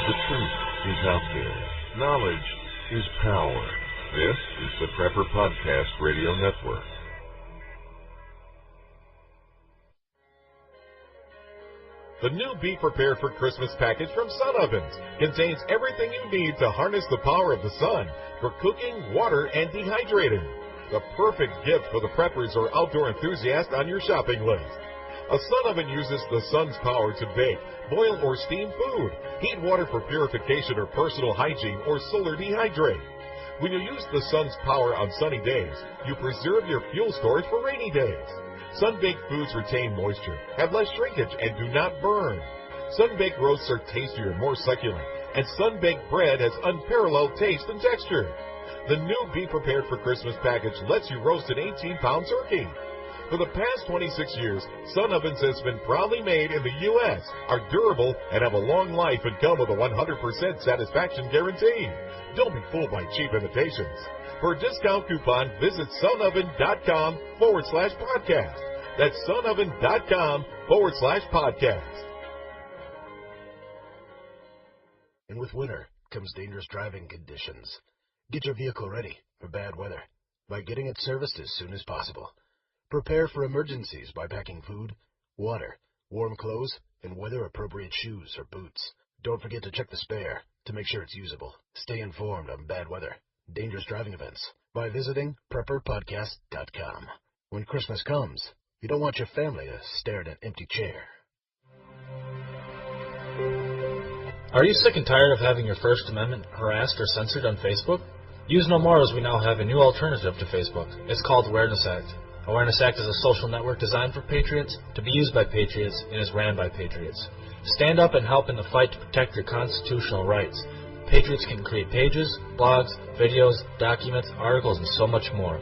The truth is out there. Knowledge is power. This is the Prepper Podcast Radio Network. The new Be Prepared for Christmas package from Sun Ovens contains everything you need to harness the power of the sun for cooking, water, and dehydrating. The perfect gift for the preppers or outdoor enthusiast on your shopping list. A sun oven uses the sun's power to bake, boil, or steam food, heat water for purification or personal hygiene, or solar dehydrate. When you use the sun's power on sunny days, you preserve your fuel storage for rainy days. Sun-baked foods retain moisture, have less shrinkage, and do not burn. Sun-baked roasts are tastier and more succulent, and sun-baked bread has unparalleled taste and texture. The new Be Prepared for Christmas package lets you roast an 18-pound turkey. For the past 26 years, Sun Ovens has been proudly made in the U.S., are durable, and have a long life and come with a 100% satisfaction guarantee. Don't be fooled by cheap imitations. For a discount coupon, visit sunoven.com/podcast. That's sunoven.com/podcast. And with winter comes dangerous driving conditions. Get your vehicle ready for bad weather by getting it serviced as soon as possible. Prepare for emergencies by packing food, water, warm clothes, and weather-appropriate shoes or boots. Don't forget to check the spare to make sure it's usable. Stay informed on bad weather, dangerous driving events by visiting prepperpodcast.com. When Christmas comes, you don't want your family to stare at an empty chair. Are you sick and tired of having your First Amendment harassed or censored on Facebook? Use no more, as we now have a new alternative to Facebook. It's called Awareness Act. Awareness Act is a social network designed for patriots, to be used by patriots, and is ran by patriots. Stand up and help in the fight to protect your constitutional rights. Patriots can create pages, blogs, videos, documents, articles, and so much more.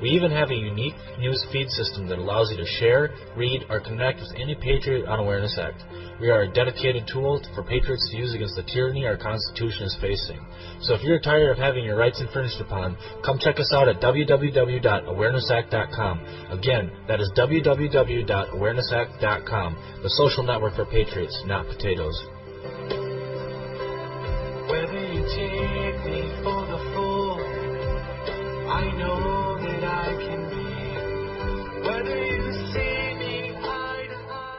We even have a unique news feed system that allows you to share, read, or connect with any patriot on Awareness Act. We are a dedicated tool for patriots to use against the tyranny our Constitution is facing. So if you're tired of having your rights infringed upon, come check us out at www.awarenessact.com. Again, that is www.awarenessact.com, the social network for patriots, not potatoes. Whether you take me for the fool, I know that I can be. Whether you see me eye to eye.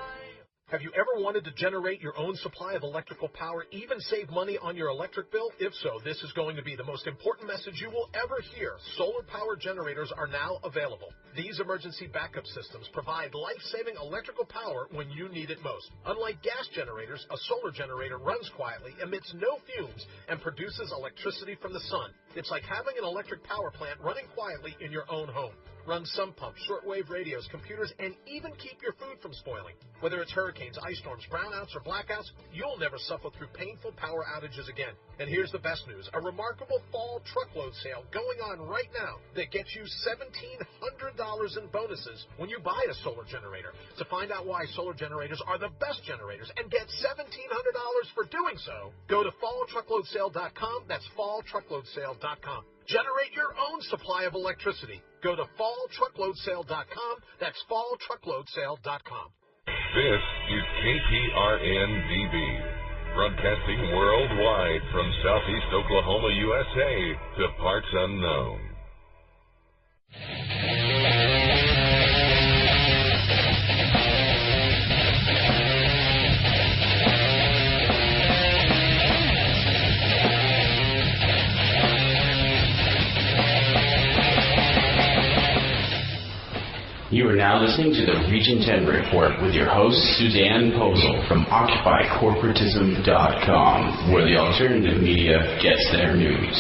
Have you ever wanted to generate your own supply of electrical power, even save money on your electric bill? If so, this is going to be the most important message you will ever hear. Solar power generators are now available. These emergency backup systems provide life-saving electrical power when you need it most. Unlike gas generators, a solar generator runs quietly, emits no fumes, and produces electricity from the sun. It's like having an electric power plant running quietly in your own home. Run sump pumps, shortwave radios, computers, and even keep your food from spoiling. Whether it's hurricanes, ice storms, brownouts, or blackouts, you'll never suffer through painful power outages again. And here's the best news, a remarkable fall truckload sale going on right now that gets you $1,700 in bonuses when you buy a solar generator. To find out why solar generators are the best generators and get $1,700 for doing so, go to falltruckloadsale.com. That's falltruckloadsale.com. Generate your own supply of electricity. Go to falltruckloadsale.com. That's falltruckloadsale.com. This is KPRN-DB, broadcasting worldwide from Southeast Oklahoma, USA, to parts unknown. You are now listening to the Region 10 Report with your host, Suzanne Posel from OccupyCorporatism.com, where the alternative media gets their news.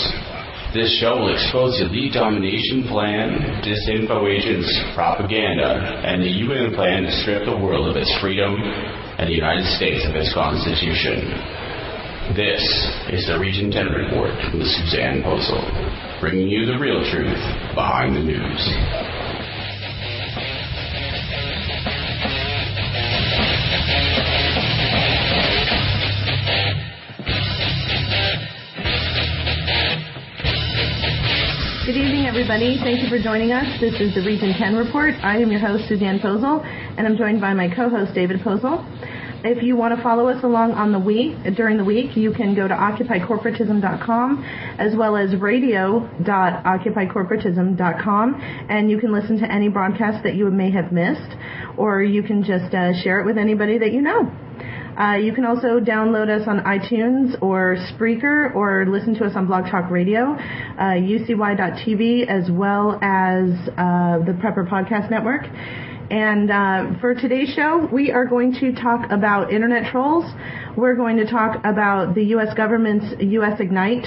This show will expose the elite domination plan, disinfo agents, propaganda, and the UN plan to strip the world of its freedom and the United States of its Constitution. This is the Region 10 Report with Suzanne Posel, bringing you the real truth behind the news. Good evening, everybody. Thank you for joining us. This is the Region 10 Report. I am your host, Suzanne Posel, and I'm joined by my co-host, David Posel. If you want to follow us along on during the week, you can go to occupycorporatism.com as well as radio.occupycorporatism.com, and you can listen to any broadcast that you may have missed, or you can just share it with anybody that you know. You can also download us on iTunes or Spreaker, or listen to us on Blog Talk Radio, UCY.TV, as well as the Prepper Podcast Network. And for today's show, we are going to talk about internet trolls. We're going to talk about the U.S. government's U.S. Ignite,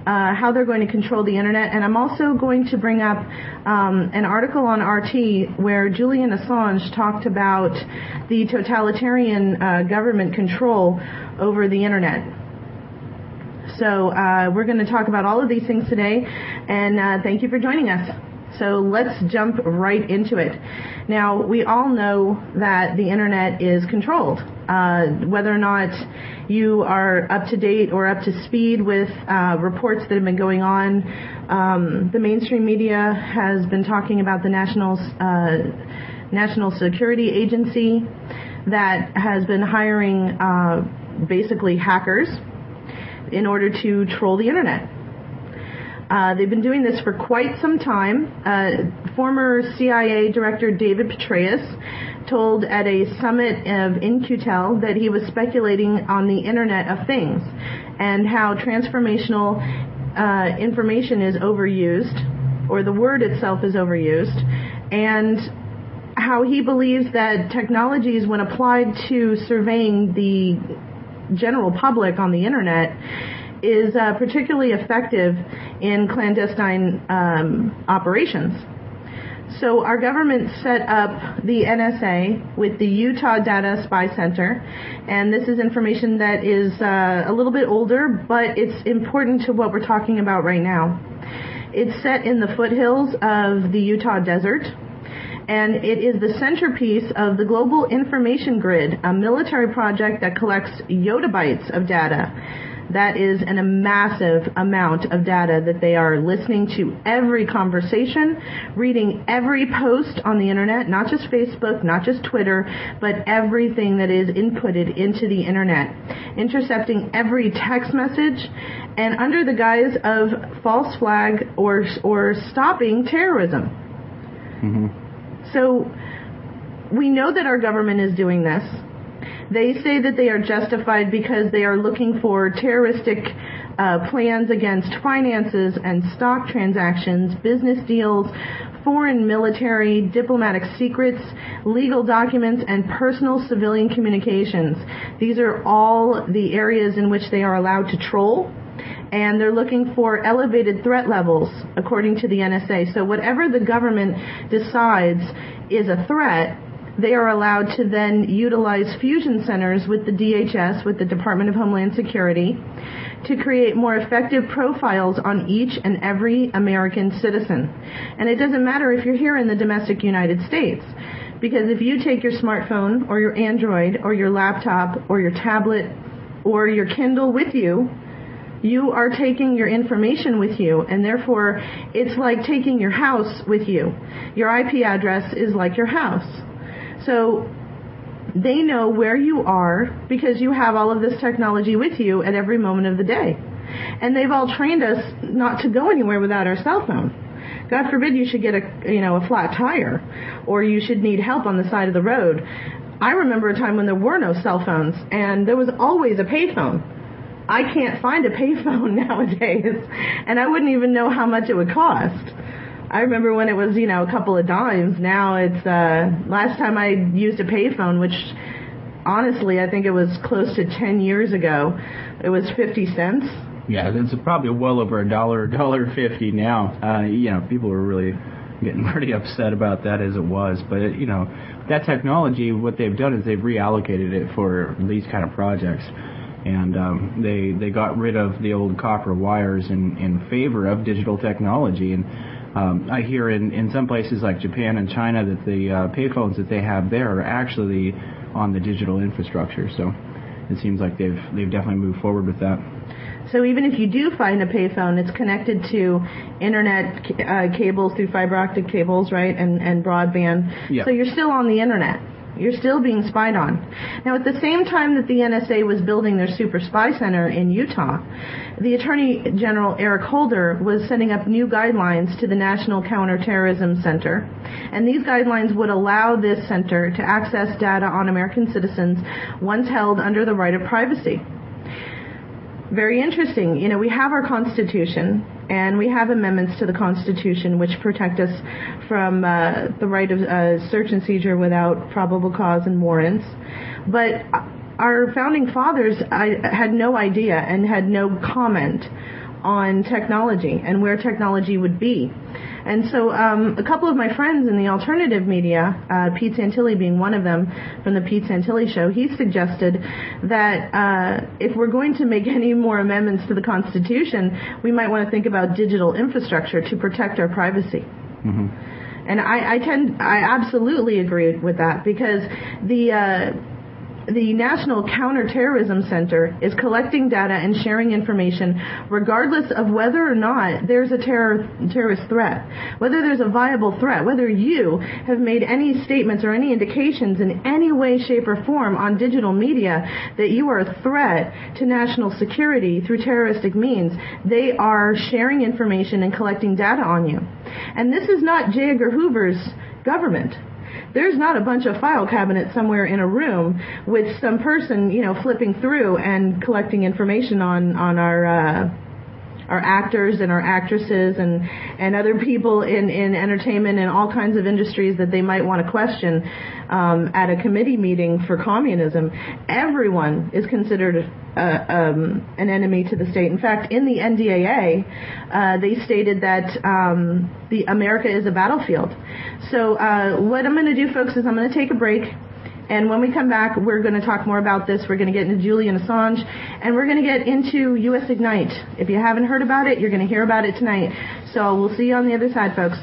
how they're going to control the internet. And I'm also going to bring up an article on RT where Julian Assange talked about the totalitarian government control over the internet. So we're going to talk about all of these things today, and thank you for joining us. So let's jump right into it. Now, we all know that the internet is controlled. Whether or not you are up to date or up to speed with reports that have been going on, the mainstream media has been talking about the National Security Agency that has been hiring basically hackers in order to troll the internet. They've been doing this for quite some time. Former CIA Director David Petraeus told at a summit of In-Q-Tel that he was speculating on the Internet of Things and how transformational information is overused, or the word itself is overused, and how he believes that technologies, when applied to surveying the general public on the Internet, is particularly effective in clandestine operations. So our government set up the NSA with the Utah Data Spy Center, and this is information that is a little bit older, but it's important to what we're talking about right now. It's set in the foothills of the Utah desert, and it is the centerpiece of the Global Information Grid, a military project that collects yottabytes of data. That is a massive amount of data that they are listening to every conversation, reading every post on the internet, not just Facebook, not just Twitter, but everything that is inputted into the internet, intercepting every text message, and under the guise of false flag or stopping terrorism. Mm-hmm. So we know that our government is doing this. They say that they are justified because they are looking for terroristic plans against finances and stock transactions, business deals, foreign military, diplomatic secrets, legal documents, and personal civilian communications. These are all the areas in which they are allowed to troll, and they're looking for elevated threat levels, according to the NSA. So whatever the government decides is a threat, they are allowed to then utilize fusion centers with the DHS, with the Department of Homeland Security, to create more effective profiles on each and every American citizen. And it doesn't matter if you're here in the domestic United States, because if you take your smartphone or your Android or your laptop or your tablet or your Kindle with you, you are taking your information with you, and therefore it's like taking your house with you. Your IP address is like your house. So they know where you are because you have all of this technology with you at every moment of the day. And they've all trained us not to go anywhere without our cell phone. God forbid you should get a flat tire, or you should need help on the side of the road. I remember a time when there were no cell phones, and there was always a payphone. I can't find a payphone nowadays, and I wouldn't even know how much it would cost. I remember when it was, a couple of dimes. Now it's, last time I used a payphone, which honestly I think it was close to 10 years ago, it was 50 cents. Yeah, it's probably well over $1.50 now. People were really getting pretty upset about that as it was. But, that technology, what they've done is they've reallocated it for these kind of projects. And they got rid of the old copper wires in favor of digital technology. And I hear in some places like Japan and China that the payphones that they have there are actually on the digital infrastructure. So it seems like they've definitely moved forward with that. So even if you do find a payphone, it's connected to internet cables through fiber optic cables, right, and broadband. Yeah. So you're still on the internet. You're still being spied on. Now, at the same time that the NSA was building their super spy center in Utah, the Attorney General Eric Holder was setting up new guidelines to the National Counterterrorism Center, and these guidelines would allow this center to access data on American citizens once held under the right of privacy. Very interesting. You know, we have our Constitution, and we have amendments to the Constitution which protect us from the right of search and seizure without probable cause and warrants. But our founding fathers had no idea and had no comment on technology and where technology would be. And so a couple of my friends in the alternative media, Pete Santilli being one of them from the Pete Santilli Show, he suggested that if we're going to make any more amendments to the Constitution, we might want to think about digital infrastructure to protect our privacy. Mm-hmm. And I absolutely agree with that, because the National Counterterrorism Center is collecting data and sharing information regardless of whether or not there's a terrorist threat, whether there's a viable threat, whether you have made any statements or any indications in any way, shape, or form on digital media that you are a threat to national security through terroristic means. They are sharing information and collecting data on you. And this is not J. Edgar Hoover's government. There's not a bunch of file cabinets somewhere in a room with some person, you know, flipping through and collecting information on our actors and our actresses and other people in entertainment and all kinds of industries that they might want to question at a committee meeting for communism. Everyone is considered an enemy to the state. In fact, in the NDAA, they stated that America is a battlefield. So what I'm going to do, folks, is I'm going to take a break. And when we come back, we're going to talk more about this. We're going to get into Julian Assange, and we're going to get into US Ignite. If you haven't heard about it, you're going to hear about it tonight. So we'll see you on the other side, folks.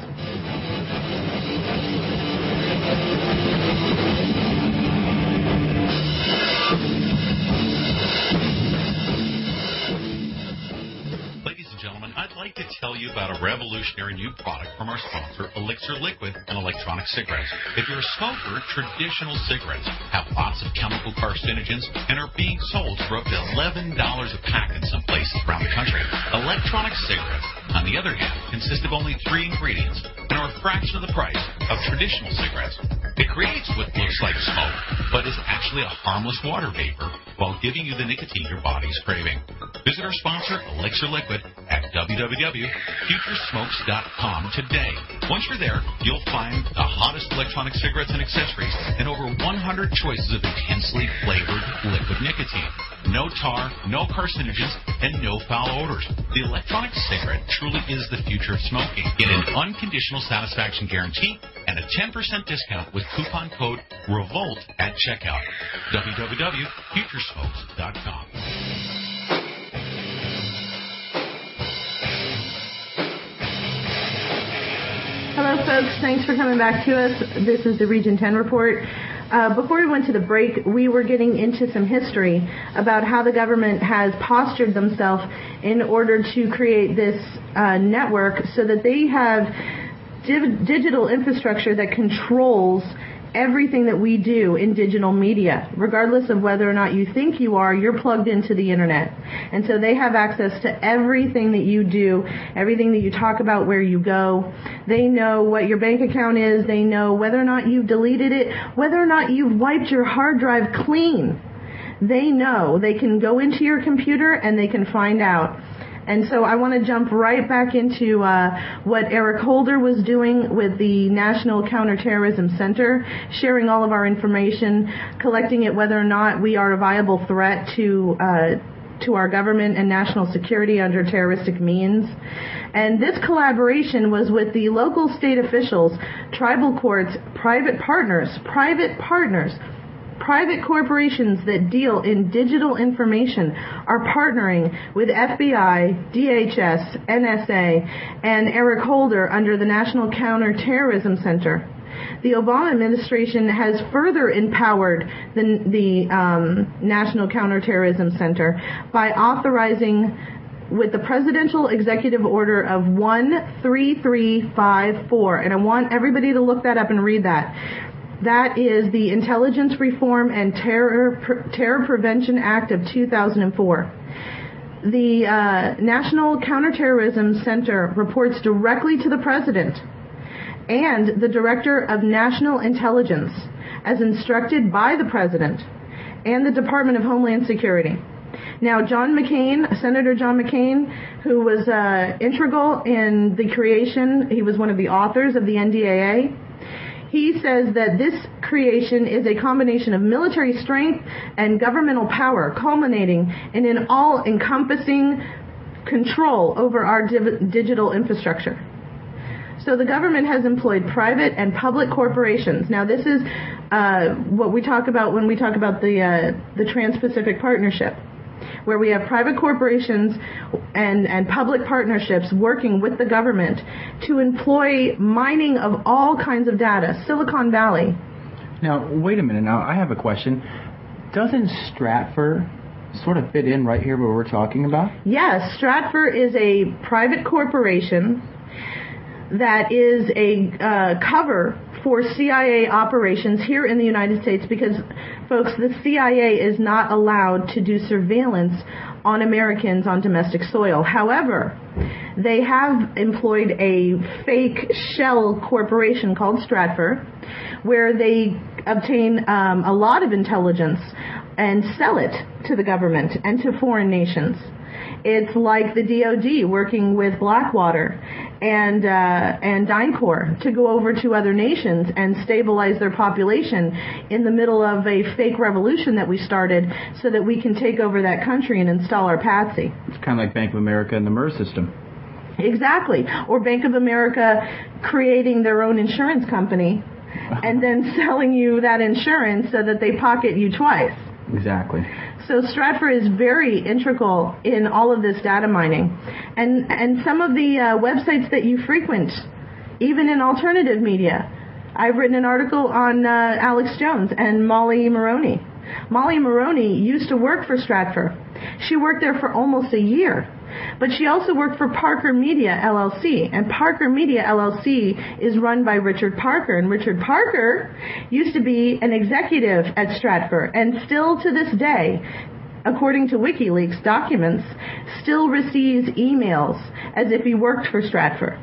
To tell you about a revolutionary new product from our sponsor, Elixir Liquid and Electronic Cigarettes. If you're a smoker, traditional cigarettes have lots of chemical carcinogens and are being sold for up to $11 a pack in some places around the country. Electronic cigarettes, on the other hand, consist of only 3 ingredients and are a fraction of the price of traditional cigarettes. It creates what looks like smoke, but is actually a harmless water vapor while giving you the nicotine your body's craving. Visit our sponsor, Elixir Liquid, at www.futuresmokes.com today. Once you're there, you'll find the hottest electronic cigarettes and accessories and over 100 choices of intensely flavored liquid nicotine. No tar, no carcinogens, and no foul odors. The electronic cigarette truly is the future of smoking. Get an unconditional satisfaction guarantee and a 10% discount with coupon code REVOLT at checkout. www.futuresmokes.com. Hello, folks. Thanks for coming back to us. This is the Region 10 report. Before we went to the break, we were getting into some history about how the government has postured themselves in order to create this network so that they have digital infrastructure that controls everything that we do in digital media. Regardless of whether or not you think you are, you're plugged into the internet. And so they have access to everything that you do, everything that you talk about, where you go. They know what your bank account is. They know whether or not you've deleted it, whether or not you've wiped your hard drive clean. They know. They can go into your computer and they can find out. And so I want to jump right back into what Eric Holder was doing with the National Counterterrorism Center, sharing all of our information, collecting it whether or not we are a viable threat to our government and national security under terroristic means. And this collaboration was with the local state officials, tribal courts, private corporations that deal in digital information are partnering with FBI, DHS, NSA, and Eric Holder under the National Counterterrorism Center. The Obama administration has further empowered the National Counterterrorism Center by authorizing, with the Presidential Executive Order of 13354, and I want everybody to look that up and read that. That is the Intelligence Reform and Terror Prevention Act of 2004. The National Counterterrorism Center reports directly to the President and the Director of National Intelligence as instructed by the President and the Department of Homeland Security. Now, Senator John McCain, who was integral in the creation, he was one of the authors of the NDAA, he says that this creation is a combination of military strength and governmental power, culminating in an all-encompassing control over our digital infrastructure. So the government has employed private and public corporations. Now, this is what we talk about when we talk about the Trans-Pacific Partnership, where we have private corporations and public partnerships working with the government to employ mining of all kinds of data, Silicon Valley. Now, wait a minute. Now, I have a question. Doesn't Stratfor sort of fit in right here what we're talking about? Yes, Stratfor is a private corporation that is a cover for CIA operations here in the United States because, folks, the CIA is not allowed to do surveillance on Americans on domestic soil. However, they have employed a fake shell corporation called Stratfor, where they obtain a lot of intelligence and sell it to the government and to foreign nations. It's like the DOD working with Blackwater and DynCorp to go over to other nations and stabilize their population in the middle of a fake revolution that we started so that we can take over that country and install our patsy. It's kind of like Bank of America and the MERS system. Exactly. Or Bank of America creating their own insurance company and then selling you that insurance so that they pocket you twice. Exactly. So Stratfor is very integral in all of this data mining. And some of the websites that you frequent, even in alternative media. I've written an article on Alex Jones and Molly Maroney. Molly Maroney used to work for Stratfor. She worked there for almost a year. But she also worked for Parker Media, LLC. And Parker Media, LLC is run by Richard Parker. And Richard Parker used to be an executive at Stratfor. And still to this day, according to WikiLeaks documents, still receives emails as if he worked for Stratfor.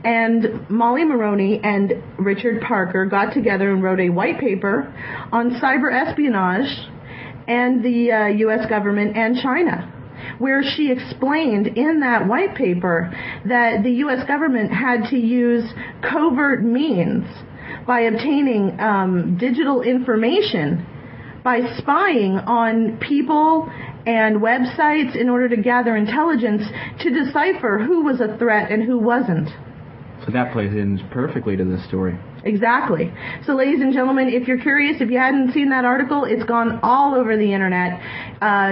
And Molly Maroney and Richard Parker got together and wrote a white paper on cyber espionage and the U.S. government and China, where she explained in that white paper that the U.S. government had to use covert means by obtaining digital information, by spying on people and websites in order to gather intelligence to decipher who was a threat and who wasn't. So that plays in perfectly to this story. Exactly. So, ladies and gentlemen, if you're curious, if you hadn't seen that article, it's gone all over the internet.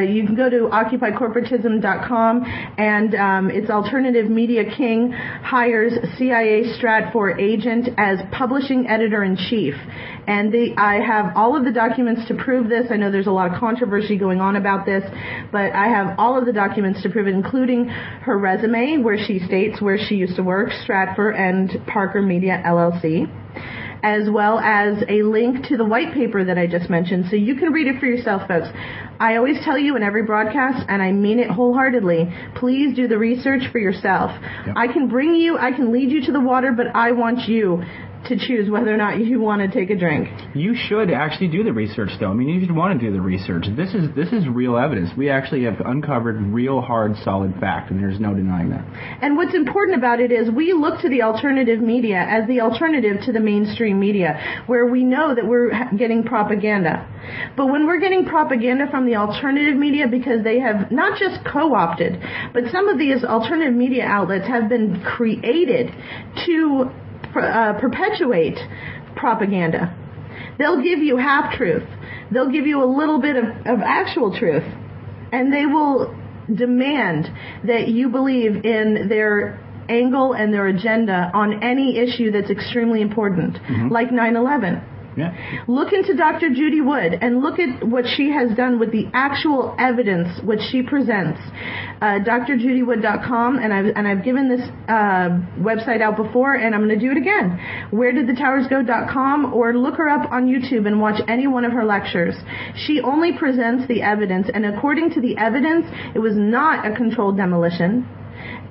You can go to OccupyCorporatism.com, and its Alternative Media King hires CIA Stratfor agent as publishing editor-in-chief. And I have all of the documents to prove this. I know there's a lot of controversy going on about this, but I have all of the documents to prove it, including her resume, where she states where she used to work, Stratfor and Parker Media, LLC, as well as a link to the white paper that I just mentioned, so you can read it for yourself, folks. I always tell you in every broadcast, and I mean it wholeheartedly, please do the research for yourself. Yep. I can lead you to the water, but I want you to choose whether or not you want to take a drink. You should actually do the research, though. I mean, you should want to do the research. This is real evidence. We actually have uncovered real, hard, solid fact, and there's no denying that. And what's important about it is we look to the alternative media as the alternative to the mainstream media, where we know that we're getting propaganda. But when we're getting propaganda from the alternative media, because they have not just co-opted, but some of these alternative media outlets have been created to perpetuate propaganda. They'll give you half-truth. They'll give you a little bit of actual truth. And they will demand that you believe in their angle and their agenda on any issue that's extremely important, like 9/11. Yeah. Look into Dr. Judy Wood and look at what she has done with the actual evidence which she presents. drjudywood.com, and I've given this website out before, and I'm going to do it again. wheredidthetowersgo.com, or look her up on YouTube and watch any one of her lectures. She only presents the evidence, and according to the evidence, it was not a controlled demolition.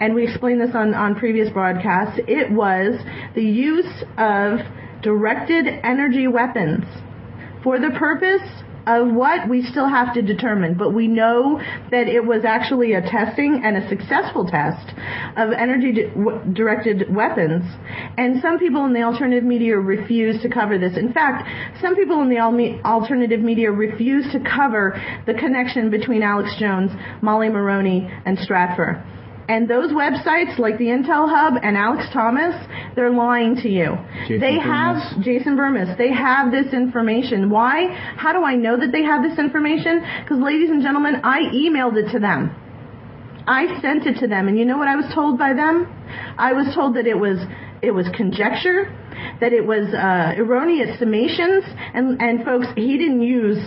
And we explained this on previous broadcasts. It was the use of directed energy weapons for the purpose of what we still have to determine, but we know that it was actually a testing and a successful test of energy-directed weapons. And some people in the alternative media refuse to cover this. In fact, some people in the alternative media refuse to cover the connection between Alex Jones, Molly Maroney, and Stratfor. And those websites like the Intel Hub and Alex Thomas, they're lying to you. Jason Burmis. They have this information. Why? How do I know that they have this information? Because, ladies and gentlemen, I emailed it to them. I sent it to them. And you know what I was told by them? I was told that it was conjecture, that it was erroneous summations, and folks, he didn't use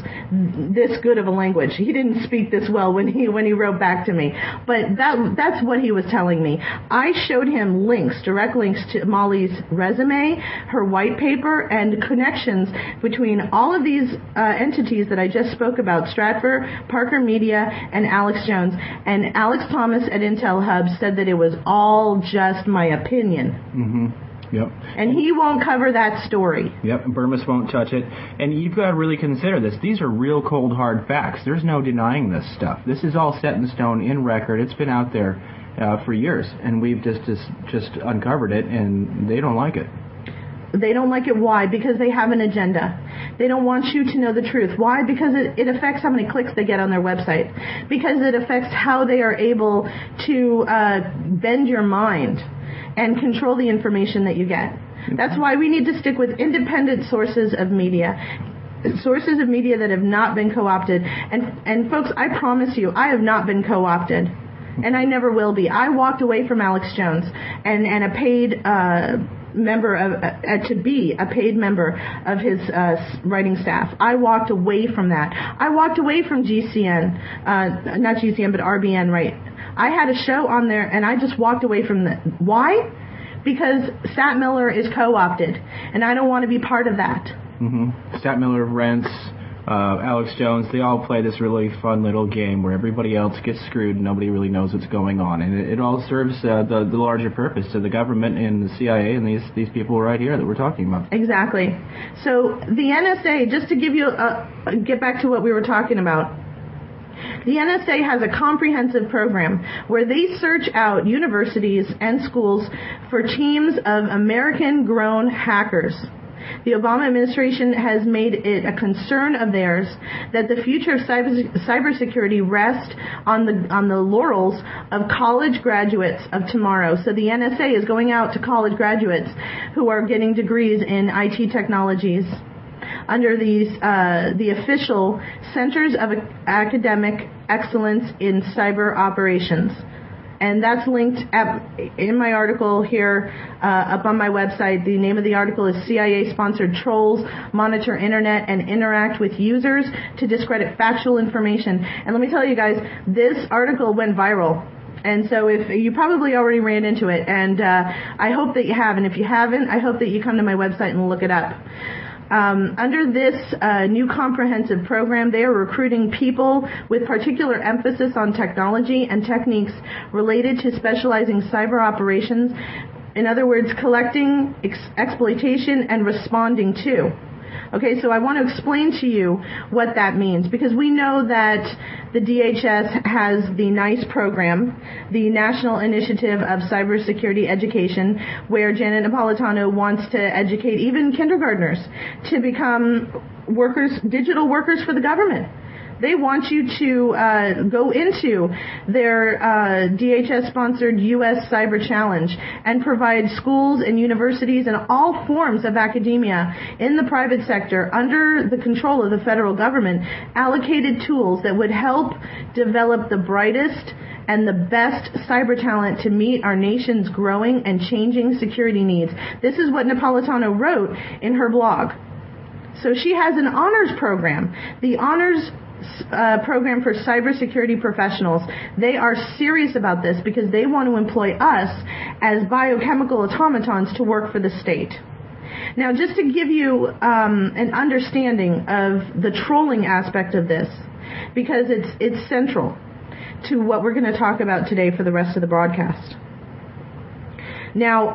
this good of a language. He didn't speak this well when he wrote back to me. But that's what he was telling me. I showed him direct links to Molly's resume, her white paper, and connections between all of these entities that I just spoke about, Stratfor, Parker Media, and Alex Jones. And Alex Thomas at Intel Hub said that it was all just my opinion. Mm-hmm. Yep. And he won't cover that story. Yep, and Burmis won't touch it. And you've got to really consider this. These are real cold, hard facts. There's no denying this stuff. This is all set in stone, in record. It's been out there for years, and we've just uncovered it, and they don't like it. They don't like it. Why? Because they have an agenda. They don't want you to know the truth. Why? Because it affects how many clicks they get on their website. Because it affects how they are able to bend your mind and control the information that you get. That's why we need to stick with independent sources of media that have not been co-opted. And folks, I promise you, I have not been co-opted, and I never will be. I walked away from Alex Jones and a paid member to be a paid member of his writing staff. I walked away from that. I walked away from GCN, not GCN, but RBN, right? I had a show on there, and I just walked away from that. Why? Because Sat Miller is co-opted, and I don't want to be part of that. Mm-hmm. Sat Miller, Rents, Alex Jones, they all play this really fun little game where everybody else gets screwed and nobody really knows what's going on. And it all serves the larger purpose to the government and the CIA and these people right here that we're talking about. Exactly. So the NSA, just to give you get back to what we were talking about, the NSA has a comprehensive program where they search out universities and schools for teams of American-grown hackers. The Obama administration has made it a concern of theirs that the future of cybersecurity rests on the laurels of college graduates of tomorrow. So the NSA is going out to college graduates who are getting degrees in IT technologies under the official Centers of Academic Excellence in Cyber Operations. And that's linked in my article here up on my website. The name of the article is CIA-Sponsored Trolls Monitor Internet and Interact with Users to Discredit Factual Information. And let me tell you guys, this article went viral. And so if you probably already ran into it, and I hope that you have. And if you haven't, I hope that you come to my website and look it up. Under this new comprehensive program, they are recruiting people with particular emphasis on technology and techniques related to specializing cyber operations. In other words, collecting, exploitation, and responding to. Okay, so I want to explain to you what that means, because we know that the DHS has the NICE program, the National Initiative of Cybersecurity Education, where Janet Napolitano wants to educate even kindergartners to become digital workers for the government. They want you to go into their DHS-sponsored U.S. Cyber Challenge and provide schools and universities and all forms of academia in the private sector under the control of the federal government allocated tools that would help develop the brightest and the best cyber talent to meet our nation's growing and changing security needs. This is what Napolitano wrote in her blog. So she has an honors program. The honors program for cybersecurity professionals. They are serious about this because they want to employ us as biochemical automatons to work for the state. Now, just to give you an understanding of the trolling aspect of this, because it's central to what we're going to talk about today for the rest of the broadcast. Now,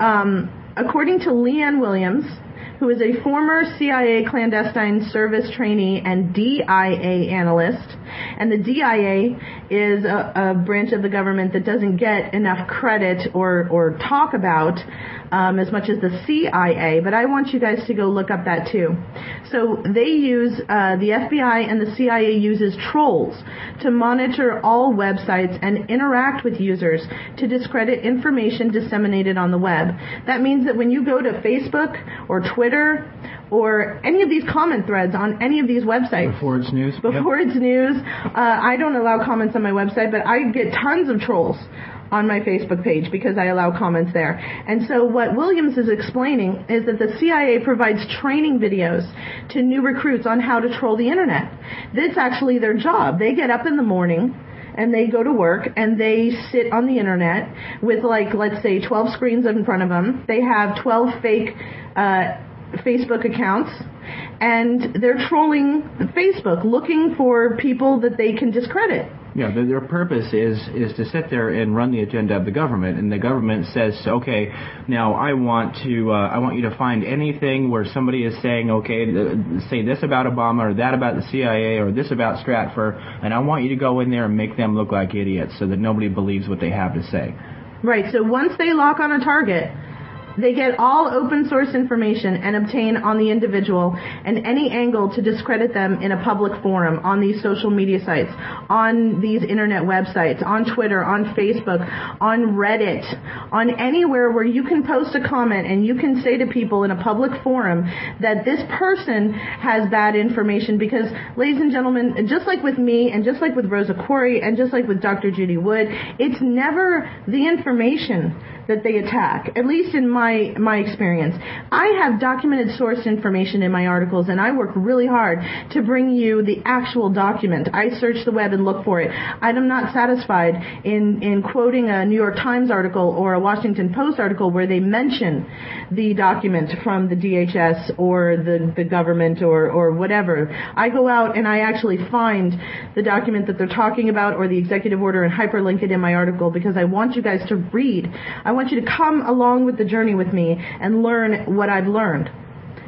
according to Leanne Williams, who is a former CIA clandestine service trainee and DIA analyst, and the DIA is a branch of the government that doesn't get enough credit or talk about as much as the CIA, but I want you guys to go look up that too. So they use, the FBI and the CIA uses trolls to monitor all websites and interact with users to discredit information disseminated on the web. That means that when you go to Facebook or Twitter or any of these comment threads on any of these websites. Before it's news. I don't allow comments on my website, but I get tons of trolls on my Facebook page because I allow comments there. And so what Williams is explaining is that the CIA provides training videos to new recruits on how to troll the internet. That's actually their job. They get up in the morning and they go to work and they sit on the internet with, like, let's say 12 screens in front of them. They have 12 fake Facebook accounts, and they're trolling Facebook, looking for people that they can discredit. Yeah, their purpose is to sit there and run the agenda of the government, and the government says, okay, now I want you to find anything where somebody is saying, okay, say this about Obama or that about the CIA or this about Stratfor, and I want you to go in there and make them look like idiots so that nobody believes what they have to say. Right, so once they lock on a target, they get all open source information and obtain on the individual and any angle to discredit them in a public forum, on these social media sites, on these internet websites, on Twitter, on Facebook, on Reddit, on anywhere where you can post a comment and you can say to people in a public forum that this person has bad information. Because, ladies and gentlemen, just like with me and just like with Rosa Corey and just like with Dr. Judy Wood, it's never the information that they attack, at least in my experience. I have documented source information in my articles, and I work really hard to bring you the actual document. I search the web and look for it. I'm not satisfied in quoting a New York Times article or a Washington Post article where they mention the document from the DHS or the government or whatever. I go out and I actually find the document that they're talking about or the executive order and hyperlink it in my article because I want you guys to read. I want you to come along with the journey with me and learn what I've learned.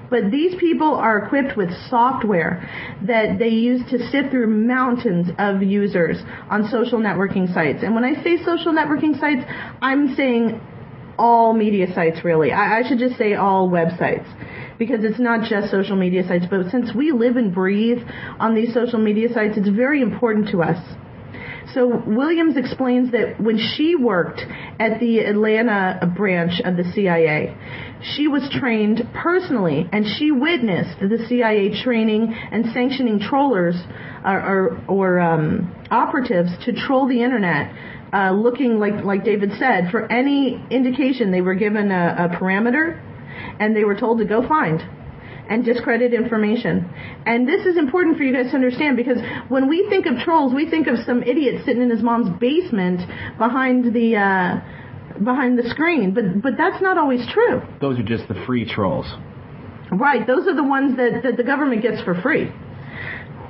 But these people are equipped with software that they use to sift through mountains of users on social networking sites. And when I say social networking sites, I'm saying all media sites, really. I should just say all websites, because it's not just social media sites. But since we live and breathe on these social media sites, it's very important to us. So Williams explains that when she worked at the Atlanta branch of the CIA, she was trained personally, and she witnessed the CIA training and sanctioning trollers or operatives to troll the internet, looking, like David said, for any indication. They were given a parameter, and they were told to go find and discredit information. And this is important for you guys to understand, because when we think of trolls, we think of some idiot sitting in his mom's basement behind the screen, but that's not always true. Those are just the free trolls. Right, those are the ones that the government gets for free.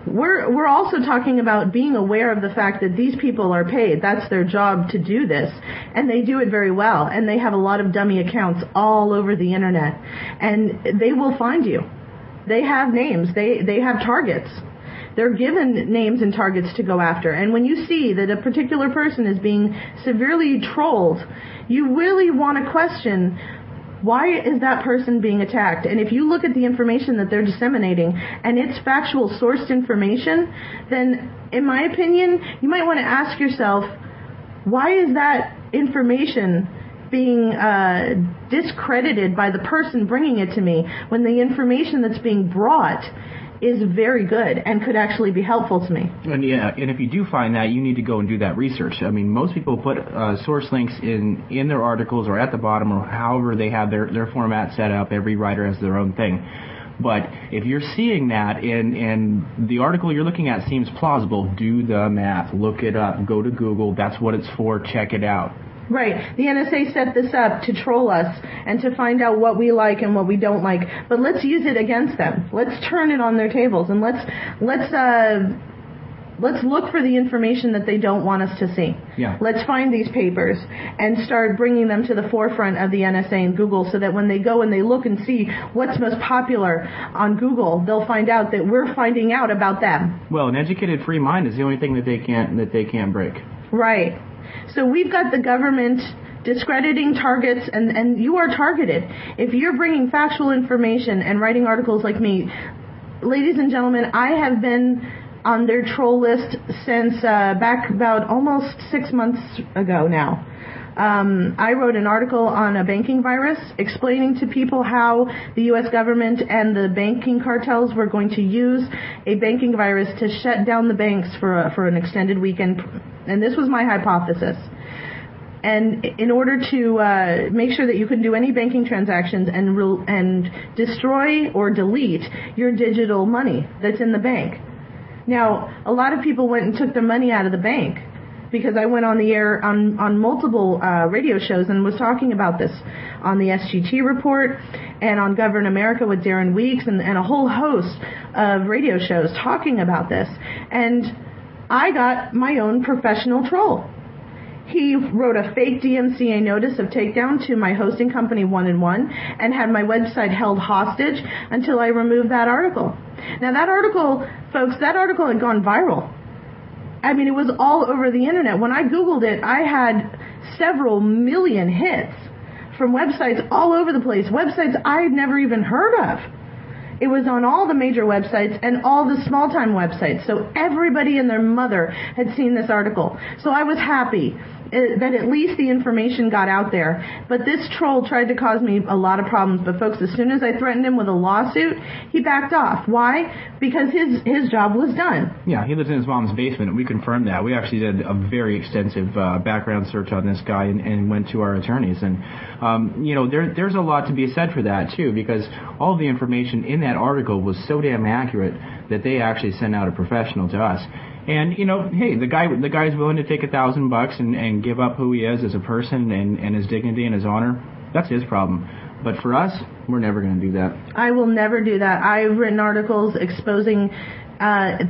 We're also talking about being aware of the fact that these people are paid. That's their job to do this, and they do it very well. And they have a lot of dummy accounts all over the internet, and they will find you. They have names. They have targets. They're given names and targets to go after. And when you see that a particular person is being severely trolled, you really want to question, why is that person being attacked? And if you look at the information that they're disseminating and it's factual sourced information, then in my opinion, you might want to ask yourself, why is that information being discredited by the person bringing it to me when the information that's being brought is very good and could actually be helpful to me. And if you do find that, you need to go and do that research. I mean, most people put source links in their articles or at the bottom or however they have their format set up. Every writer has their own thing. But if you're seeing that and the article you're looking at seems plausible, do the math. Look it up. Go to Google. That's what it's for. Check it out. Right. The NSA set this up to troll us and to find out what we like and what we don't like. But let's use it against them. Let's turn it on their tables and let's look for the information that they don't want us to see. Yeah. Let's find these papers and start bringing them to the forefront of the NSA and Google so that when they go and they look and see what's most popular on Google, they'll find out that we're finding out about them. Well, an educated free mind is the only thing that they can't break. Right. So we've got the government discrediting targets, and you are targeted. If you're bringing factual information and writing articles like me, ladies and gentlemen, I have been on their troll list since back about almost 6 months ago now. I wrote an article on a banking virus explaining to people how the U.S. government and the banking cartels were going to use a banking virus to shut down the banks for an extended weekend. And this was my hypothesis. And in order to make sure that you couldn't do any banking transactions and destroy or delete your digital money that's in the bank. Now, a lot of people went and took their money out of the bank because I went on the air on multiple radio shows and was talking about this on the SGT report and on Govern America with Darren Weeks and a whole host of radio shows talking about this. And I got my own professional troll. He wrote a fake DMCA notice of takedown to my hosting company 1&1 and had my website held hostage until I removed that article. Now that article, folks, that article had gone viral. I mean, it was all over the internet. When I Googled it, I had several million hits from websites all over the place, websites I had never even heard of. It was on all the major websites and all the small-time websites. So everybody and their mother had seen this article. So I was happy that at least the information got out there. But this troll tried to cause me a lot of problems. But folks, as soon as I threatened him with a lawsuit, he backed off. Why? Because his job was done. Yeah, he lives in his mom's basement. We confirmed that. We actually did a very extensive background search on this guy and went to our attorneys. And, there's a lot to be said for that, too, because all the information in that article was so damn accurate that they actually sent out a professional to us. And, hey, the guy's willing to take $1,000 and give up who he is as a person and his dignity and his honor. That's his problem. But for us, we're never going to do that. I will never do that. I've written articles exposing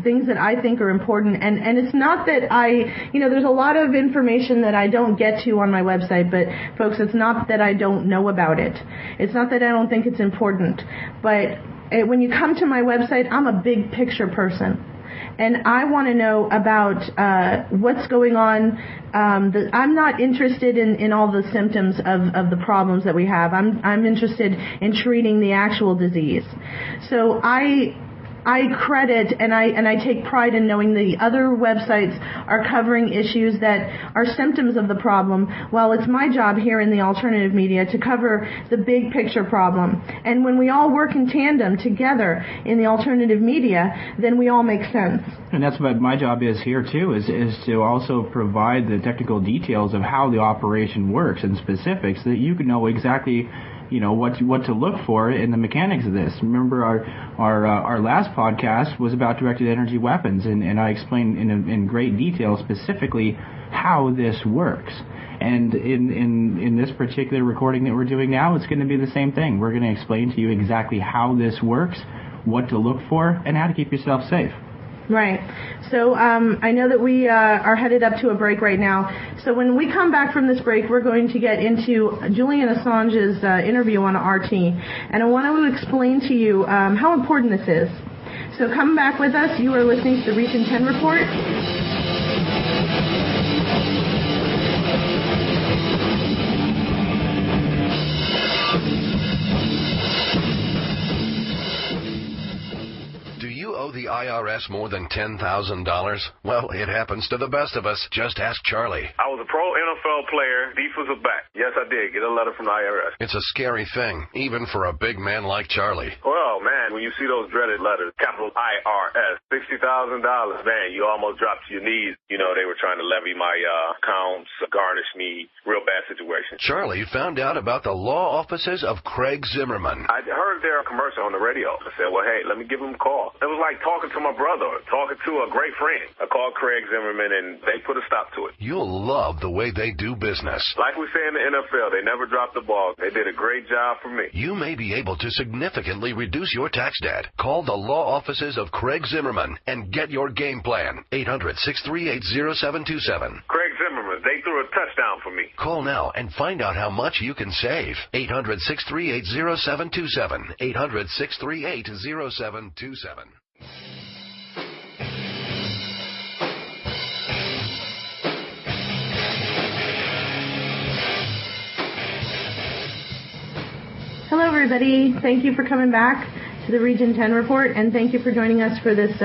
things that I think are important. And it's not that there's a lot of information that I don't get to on my website, but folks, it's not that I don't know about it. It's not that I don't think it's important. But when you come to my website, I'm a big picture person. And I want to know about what's going on. I'm not interested in all the symptoms of the problems that we have. I'm interested in treating the actual disease. So I credit and I take pride in knowing the other websites are covering issues that are symptoms of the problem, while it's my job here in the alternative media to cover the big picture problem. And when we all work in tandem together in the alternative media, then we all make sense. And that's what my job is here too, is to also provide the technical details of how the operation works and specifics so that you can know exactly what to look for in the mechanics of this. Remember, our last podcast was about directed energy weapons, and I explained in great detail specifically how this works. And in this particular recording that we're doing now, it's going to be the same thing. We're going to explain to you exactly how this works, what to look for, and how to keep yourself safe. Right. So I know that we are headed up to a break right now. So when we come back from this break, we're going to get into Julian Assange's interview on RT. And I want to explain to you how important this is. So come back with us. You are listening to the Region 10 Report. The IRS more than $10,000? Well, it happens to the best of us. Just ask Charlie. I was a pro NFL player, defensive back. Yes, I did get a letter from the IRS. It's a scary thing, even for a big man like Charlie. Well, man, when you see those dreaded letters, capital IRS, $60,000, man, you almost dropped to your knees. You know, they were trying to levy my accounts, garnish me, real bad situation. Charlie found out about the law offices of Craig Zimmerman. I heard their commercial on the radio. I said, well, hey, let me give them a call. It was like talking to my brother, talking to a great friend. I called Craig Zimmerman, and they put a stop to it. You'll love the way they do business. Like we say in the NFL, they never dropped the ball. They did a great job for me. You may be able to significantly reduce your tax debt. Call the law offices of Craig Zimmerman and get your game plan. 800-638-0727. Craig Zimmerman, they threw a touchdown for me. Call now and find out how much you can save. 800-638-0727. 800-638-0727. Hello, everybody. Thank you for coming back to the Region 10 report, and thank you for joining us for this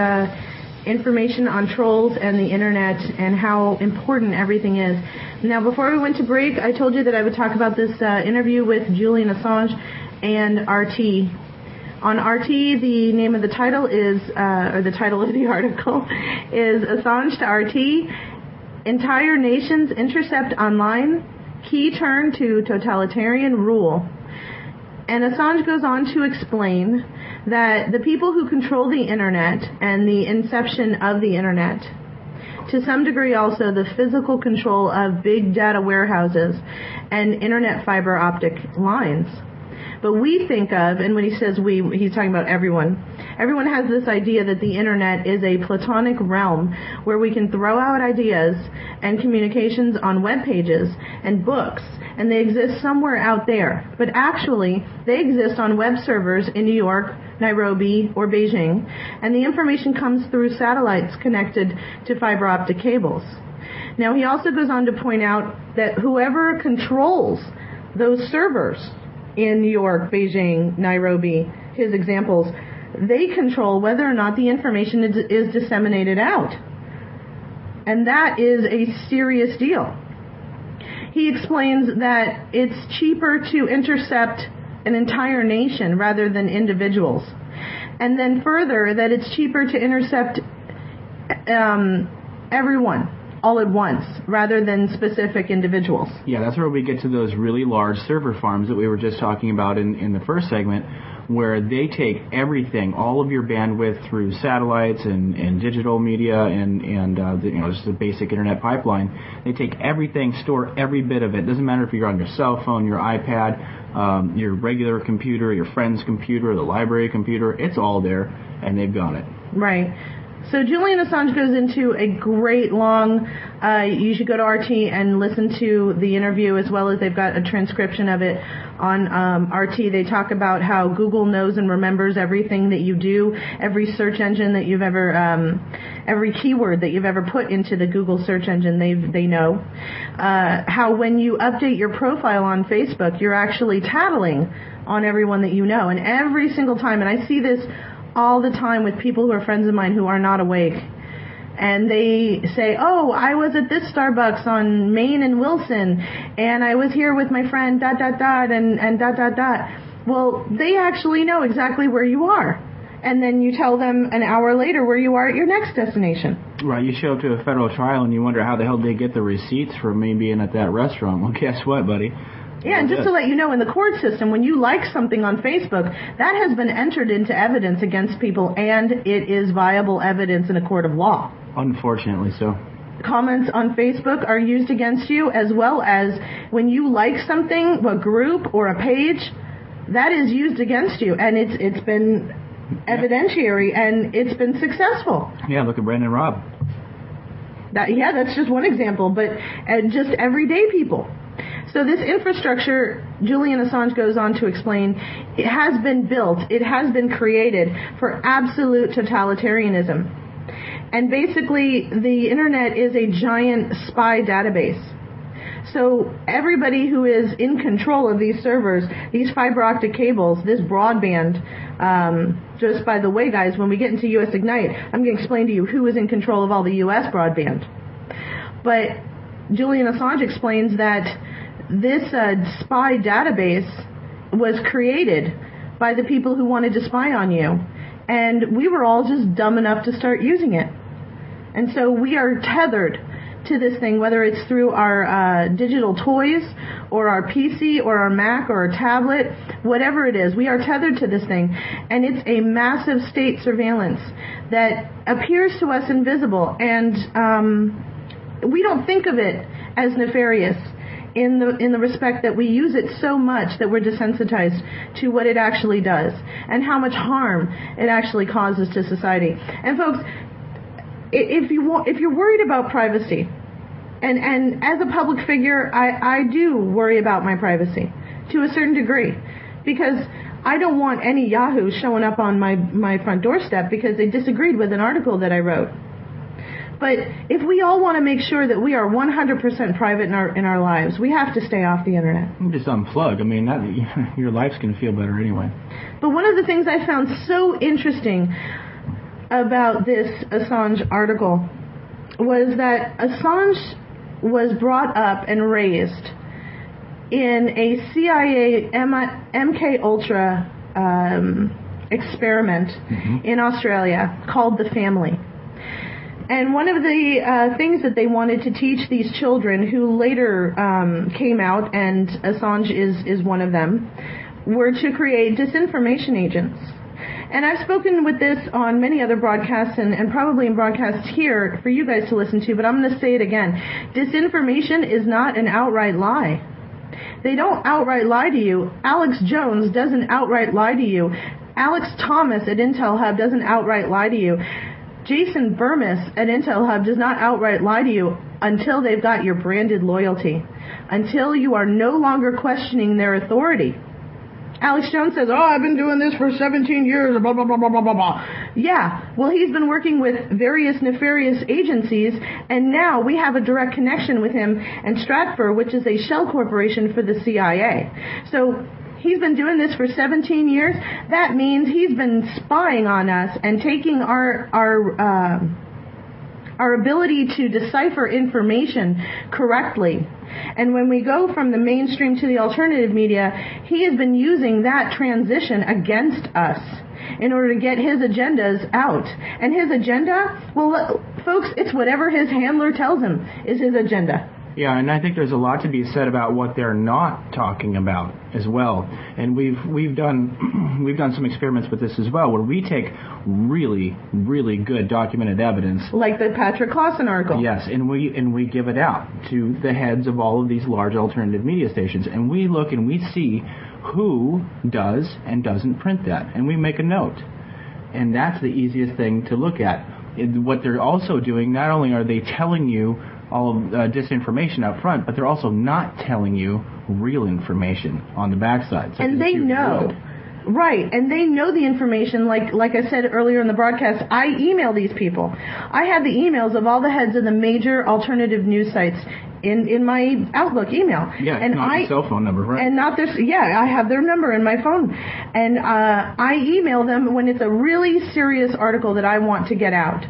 information on trolls and the internet and how important everything is. Now, before we went to break, I told you that I would talk about this interview with Julian Assange and RT. On RT, the name of the title is, or the title of the article is Assange to RT, Entire Nations Intercept Online, Key Turn to Totalitarian Rule. And Assange goes on to explain that the people who control the internet and the inception of the internet, to some degree also the physical control of big data warehouses and internet fiber optic lines. But we think of, and when he says we, he's talking about everyone. Everyone has this idea that the internet is a platonic realm where we can throw out ideas and communications on web pages and books, and they exist somewhere out there. But actually, they exist on web servers in New York, Nairobi, or Beijing, and the information comes through satellites connected to fiber optic cables. Now, he also goes on to point out that whoever controls those servers in New York, Beijing, Nairobi, his examples, they control whether or not the information is disseminated out. And that is a serious deal. He explains that it's cheaper to intercept an entire nation rather than individuals. And then further, that it's cheaper to intercept everyone all at once rather than specific individuals. Yeah, that's where we get to those really large server farms that we were just talking about in the first segment, where they take everything, all of your bandwidth through satellites and digital media and just the basic internet pipeline. They take everything, store every bit of it. Doesn't matter if you're on your cell phone, your iPad, your regular computer, your friend's computer, the library computer. It's all there, and they've got it. Right. So Julian Assange goes into a great long, you should go to RT and listen to the interview, as well as they've got a transcription of it on RT. They talk about how Google knows and remembers everything that you do, every search engine that you've ever, every keyword that you've ever put into the Google search engine, they know. How when you update your profile on Facebook, you're actually tattling on everyone that you know. And every single time, and I see this all the time with people who are friends of mine who are not awake. And they say, oh, I was at this Starbucks on Main and Wilson, and I was here with my friend, ... and ... Well, they actually know exactly where you are. And then you tell them an hour later where you are at your next destination. Right, you show up to a federal trial and you wonder how the hell they get the receipts for me being at that restaurant. Well, guess what, buddy? Yeah, and just to let you know, in the court system, when you like something on Facebook, that has been entered into evidence against people, and it is viable evidence in a court of law. Unfortunately so. Comments on Facebook are used against you, as well as when you like something, a group or a page, that is used against you, and it's been evidentiary, and it's been successful. Yeah, look at Brandon Robb. That's just one example, but just everyday people. So this infrastructure, Julian Assange goes on to explain, it has been built, it has been created for absolute totalitarianism. And basically, the internet is a giant spy database. So everybody who is in control of these servers, these fiber optic cables, this broadband, just by the way, guys, when we get into US Ignite, I'm going to explain to you who is in control of all the US broadband. But Julian Assange explains that this spy database was created by the people who wanted to spy on you. And we were all just dumb enough to start using it. And so we are tethered to this thing, whether it's through our digital toys or our PC or our Mac or our tablet, whatever it is, we are tethered to this thing. And it's a massive state surveillance that appears to us invisible. And we don't think of it as nefarious in the respect that we use it so much that we're desensitized to what it actually does and how much harm it actually causes to society. And folks, if you're worried about privacy, and as a public figure, I do worry about my privacy to a certain degree, because I don't want any Yahoo showing up on my front doorstep because they disagreed with an article that I wrote. But if we all want to make sure that we are 100% private in our lives, we have to stay off the internet. Just unplug. I mean, your life's going to feel better anyway. But one of the things I found so interesting about this Assange article was that Assange was brought up and raised in a CIA MK Ultra experiment in Australia called The Family. And one of the things that they wanted to teach these children, who later came out, and Assange is one of them, were to create disinformation agents. And I've spoken with this on many other broadcasts and probably in broadcasts here for you guys to listen to, but I'm going to say it again. Disinformation is not an outright lie. They don't outright lie to you. Alex Jones doesn't outright lie to you. Alex Thomas at Intel Hub doesn't outright lie to you. Jason Burmis at Intel Hub does not outright lie to you until they've got your branded loyalty, until you are no longer questioning their authority. Alex Jones says, I've been doing this for 17 years, blah, blah, blah, blah, blah, blah, blah. Yeah, well, he's been working with various nefarious agencies, and now we have a direct connection with him and Stratfor, which is a shell corporation for the CIA. So he's been doing this for 17 years. That means he's been spying on us and taking our ability to decipher information correctly. And when we go from the mainstream to the alternative media, he has been using that transition against us in order to get his agendas out. And his agenda, well, folks, it's whatever his handler tells him is his agenda. Yeah, and I think there's a lot to be said about what they're not talking about as well. And we've done some experiments with this as well, where we take really, really good documented evidence, like the Patrick Clausen article. Yes, and we give it out to the heads of all of these large alternative media stations, and we look and we see who does and doesn't print that, and we make a note. And that's the easiest thing to look at. What they're also doing, not only are they telling you all disinformation up front, but they're also not telling you real information on the backside. And they know. Right, and they know the information. Like I said earlier in the broadcast, I email these people. I have the emails of all the heads of the major alternative news sites in my Outlook email. Yeah, and not your cell phone number, right? And not this. Yeah, I have their number in my phone, and I email them when it's a really serious article that I want to get out.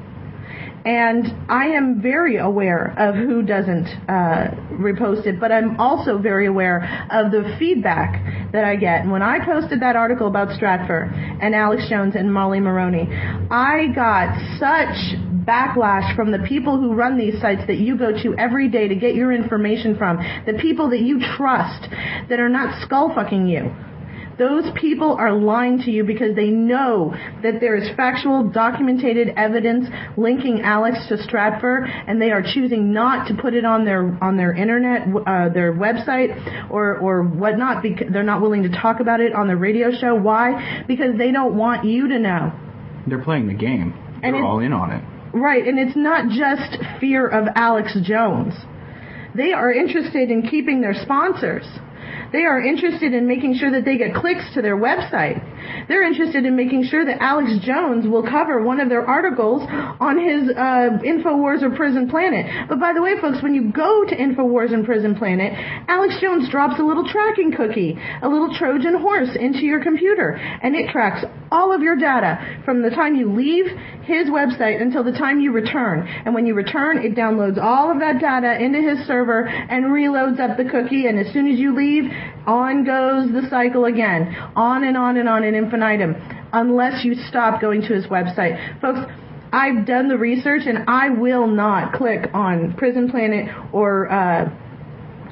And I am very aware of who doesn't repost it, but I'm also very aware of the feedback that I get. And when I posted that article about Stratfor and Alex Jones and Molly Maroney, I got such backlash from the people who run these sites that you go to every day to get your information from, the people that you trust that are not skull-fucking you. Those people are lying to you because they know that there is factual, documented evidence linking Alex to Stratfor, and they are choosing not to put it on their internet, their website, or whatnot. Because they're not willing to talk about it on the radio show. Why? Because they don't want you to know. They're playing the game. They're all in on it. Right, and it's not just fear of Alex Jones. They are interested in keeping their sponsors. They are interested in making sure that they get clicks to their website. They're interested in making sure that Alex Jones will cover one of their articles on his InfoWars or Prison Planet. But by the way, folks, when you go to InfoWars and Prison Planet, Alex Jones drops a little tracking cookie, a little Trojan horse into your computer, and it tracks all of your data from the time you leave his website until the time you return. And when you return, it downloads all of that data into his server and reloads up the cookie, and as soon as you leave, on goes the cycle again, on and on and on in infinitum, unless you stop going to his website. Folks, I've done the research, and I will not click on Prison Planet or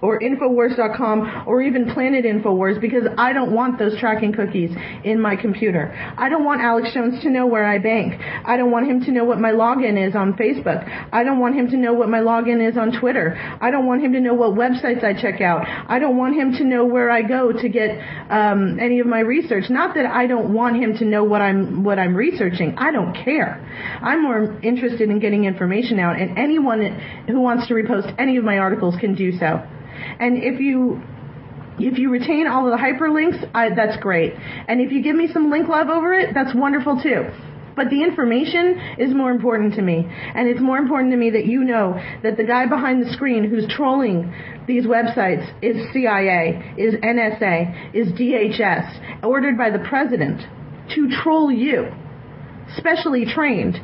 Infowars.com or even Planet Infowars because I don't want those tracking cookies in my computer. I don't want Alex Jones to know where I bank. I don't want him to know what my login is on Facebook. I don't want him to know what my login is on Twitter. I don't want him to know what websites I check out. I don't want him to know where I go to get any of my research. Not that I don't want him to know what I'm researching. I don't care. I'm more interested in getting information out, and anyone who wants to repost any of my articles can do so. And if you retain all of the hyperlinks, that's great. And if you give me some link love over it, that's wonderful too. But the information is more important to me. And it's more important to me that you know that the guy behind the screen who's trolling these websites is CIA, is NSA, is DHS, ordered by the president to troll you, specially trained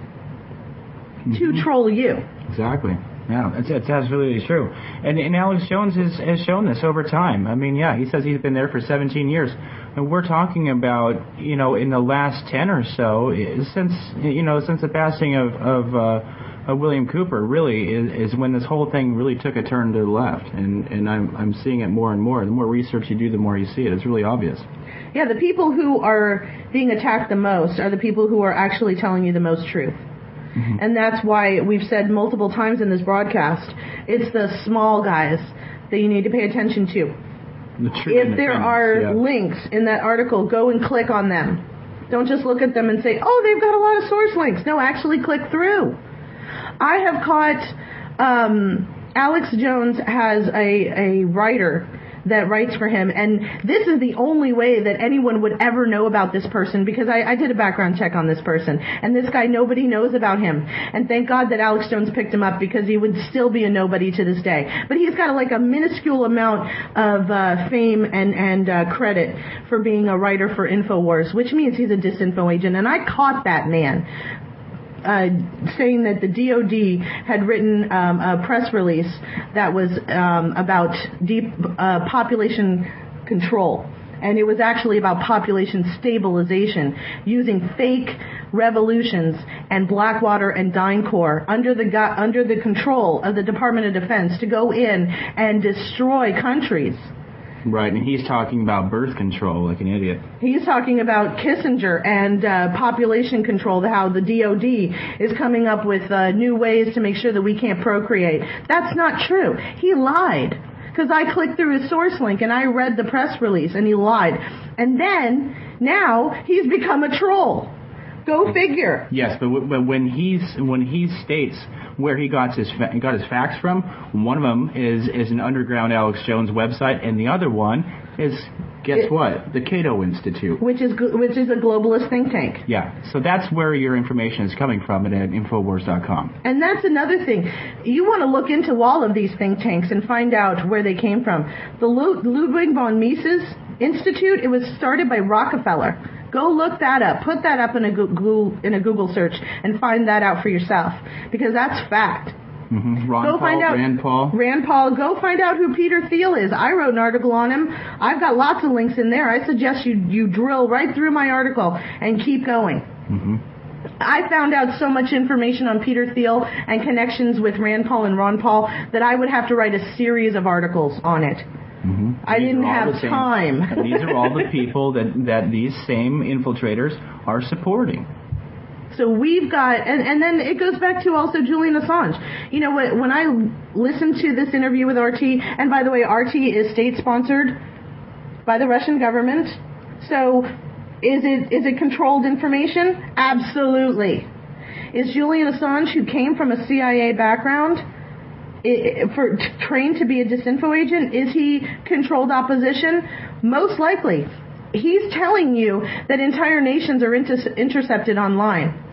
to troll you. Exactly. Yeah, it's absolutely true. And Alex Jones has shown this over time. I mean, yeah, he says he's been there for 17 years. And we're talking about, in the last 10 or so, since the passing of William Cooper, really, is when this whole thing really took a turn to the left. And I'm seeing it more and more. The more research you do, the more you see it. It's really obvious. Yeah, the people who are being attacked the most are the people who are actually telling you the most truth. Mm-hmm. And that's why we've said multiple times in this broadcast, it's the small guys that you need to pay attention to. If there are links in that article, go and click on them. Don't just look at them and say, oh, they've got a lot of source links. No, actually click through. I have caught Alex Jones has a writer that writes for him, and this is the only way that anyone would ever know about this person, because I did a background check on this person, and this guy, nobody knows about him, and thank God that Alex Jones picked him up, because he would still be a nobody to this day. But he's got a minuscule amount of fame and credit for being a writer for InfoWars, which means he's a disinfo agent, and I caught that man saying that the DOD had written a press release that was about deep population control. And it was actually about population stabilization using fake revolutions and Blackwater and DynCorp under the control of the Department of Defense to go in and destroy countries. Right, and he's talking about birth control like an idiot. He's talking about Kissinger and population control, how the DOD is coming up with new ways to make sure that we can't procreate. That's not true. He lied, because I clicked through his source link and I read the press release, and he lied. And then, now, he's become a troll. Go figure. Yes, but when he states where he got his facts from, one of them is an underground Alex Jones website, and the other one is, guess what? The Cato Institute, which is a globalist think tank. Yeah, so that's where your information is coming from at Infowars.com. And that's another thing. You want to look into all of these think tanks and find out where they came from. The Ludwig von Mises Institute, it was started by Rockefeller. Go look that up. Put that up in a Google search and find that out for yourself, because that's fact. Mm-hmm. Rand Paul. Go find out who Peter Thiel is. I wrote an article on him. I've got lots of links in there. I suggest you drill right through my article and keep going. Mm-hmm. I found out so much information on Peter Thiel and connections with Rand Paul and Ron Paul that I would have to write a series of articles on it. Mm-hmm. I didn't have time. And these are all the people that these same infiltrators are supporting. So we've got, and then it goes back to also Julian Assange. You know what? When I listened to this interview with RT, and by the way, RT is state-sponsored by the Russian government. So is it controlled information? Absolutely. Is Julian Assange, who came from a CIA background, trained to be a disinfo agent? Is he controlled opposition? Most likely. He's telling you that entire nations are intercepted online,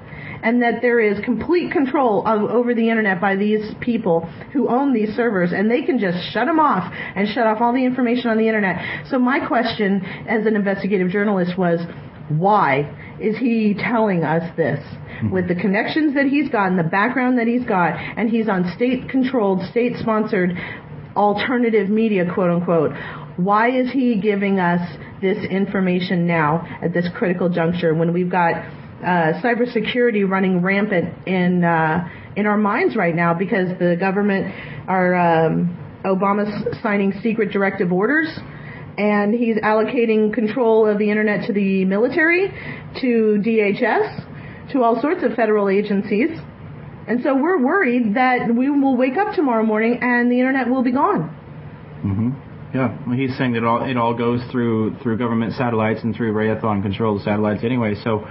and that there is complete control over the internet by these people who own these servers, and they can just shut them off and shut off all the information on the internet. So my question as an investigative journalist was, why is he telling us this? With the connections that he's got and the background that he's got, and he's on state-controlled, state-sponsored alternative media, quote-unquote, why is he giving us this information now at this critical juncture when we've got cybersecurity running rampant in our minds right now because the government Obama's signing secret directive orders, and he's allocating control of the internet to the military, to DHS, to all sorts of federal agencies. And so we're worried that we will wake up tomorrow morning and the internet will be gone. Mm-hmm. Yeah, well, he's saying that it all goes through government satellites and through Raytheon-controlled satellites anyway. So,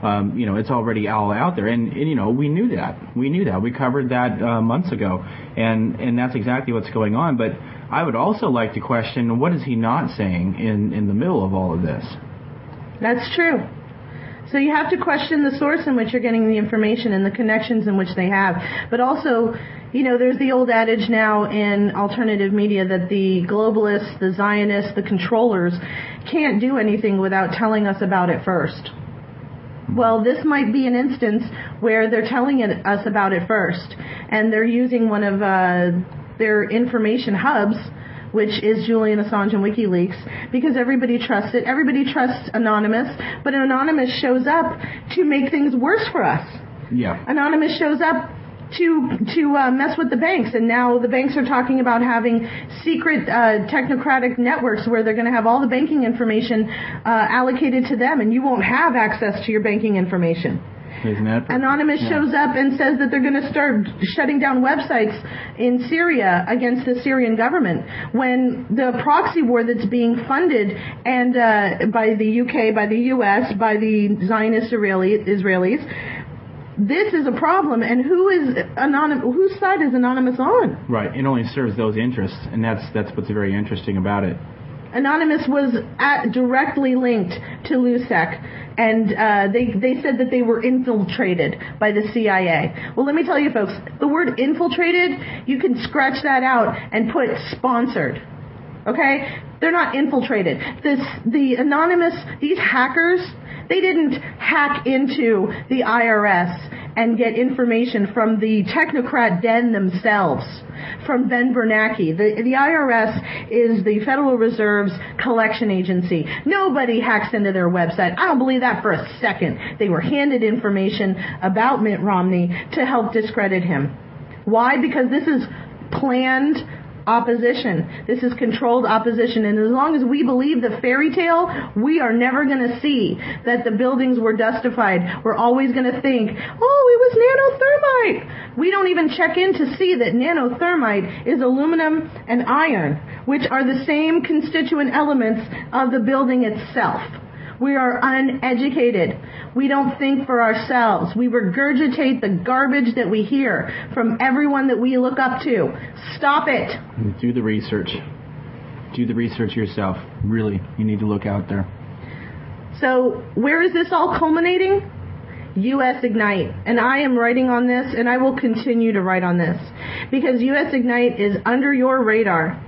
it's already all out there, and we knew that. We covered that months ago, and that's exactly what's going on. But I would also like to question, what is he not saying in the middle of all of this? That's true. So you have to question the source in which you're getting the information and the connections in which they have. But also, there's the old adage now in alternative media that the globalists, the Zionists, the controllers can't do anything without telling us about it first. Well, this might be an instance where they're telling us about it first, and they're using one of their information hubs, which is Julian Assange and WikiLeaks, because everybody trusts it. Everybody trusts Anonymous, but Anonymous shows up to make things worse for us. Yeah. Anonymous shows up to mess with the banks, and now the banks are talking about having secret technocratic networks where they're going to have all the banking information allocated to them, and you won't have access to your banking information. Anonymous shows up and says that they're going to start shutting down websites in Syria against the Syrian government, when the proxy war that's being funded and by the UK, by the US, by the Zionist Israelis, this is a problem. And whose side is Anonymous on? Right. It only serves those interests, and that's what's very interesting about it. Anonymous was directly linked to LUSEC, and they said that they were infiltrated by the CIA. Well, let me tell you, folks, the word infiltrated, you can scratch that out and put sponsored. Okay? They're not infiltrated. The Anonymous, these hackers, they didn't hack into the IRS and get information from the technocrat den themselves, from Ben Bernanke. The IRS is the Federal Reserve's collection agency. Nobody hacks into their website. I don't believe that for a second. They were handed information about Mitt Romney to help discredit him. Why? Because this is planned opposition. This is controlled opposition. And as long as we believe the fairy tale, we are never going to see that the buildings were dustified. We're always going to think, oh, it was nanothermite. We don't even check in to see that nanothermite is aluminum and iron, which are the same constituent elements of the building itself. We are uneducated. We don't think for ourselves. We regurgitate the garbage that we hear from everyone that we look up to. Stop it. Do the research. Do the research yourself. Really, you need to look out there. So where is this all culminating? US Ignite. And I am writing on this, and I will continue to write on this, because US Ignite is under your radar.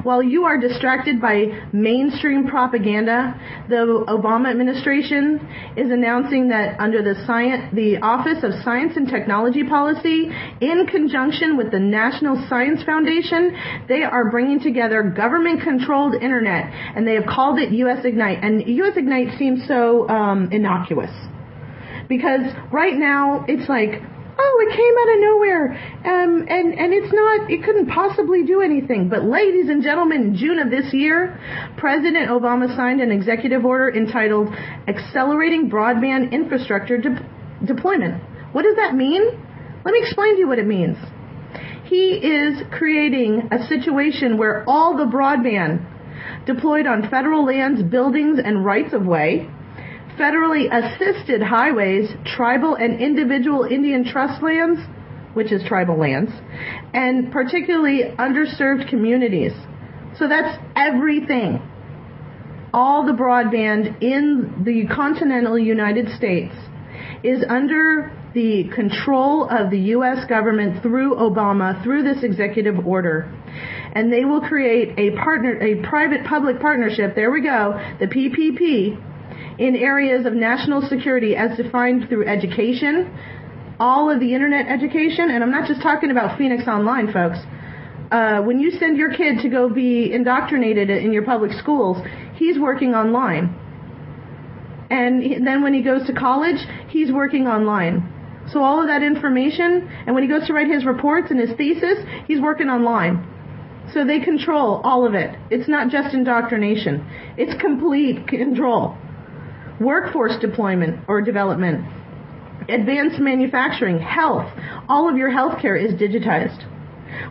While you are distracted by mainstream propaganda, the Obama administration is announcing that under the Office of Science and Technology Policy, in conjunction with the National Science Foundation, they are bringing together government-controlled internet, and they have called it US Ignite. And US Ignite seems so innocuous, because right now it's like, oh, it came out of nowhere, and it couldn't possibly do anything. But ladies and gentlemen, in June of this year, President Obama signed an executive order entitled Accelerating Broadband Infrastructure Deployment. What does that mean? Let me explain to you what it means. He is creating a situation where all the broadband deployed on federal lands, buildings, and rights-of-way, federally assisted highways, tribal and individual Indian trust lands, which is tribal lands, and particularly underserved communities. So that's everything. All the broadband in the continental United States is under the control of the U.S. government through Obama, through this executive order. And they will create a private-public partnership, there we go, the PPP, in areas of national security as defined through education, all of the internet education, and I'm not just talking about Phoenix Online, folks. When you send your kid to go be indoctrinated in your public schools, he's working online. And then when he goes to college, he's working online. So all of that information, and when he goes to write his reports and his thesis, he's working online. So they control all of it. It's not just indoctrination. It's complete control. Workforce deployment or development, advanced manufacturing, health. All of your healthcare is digitized.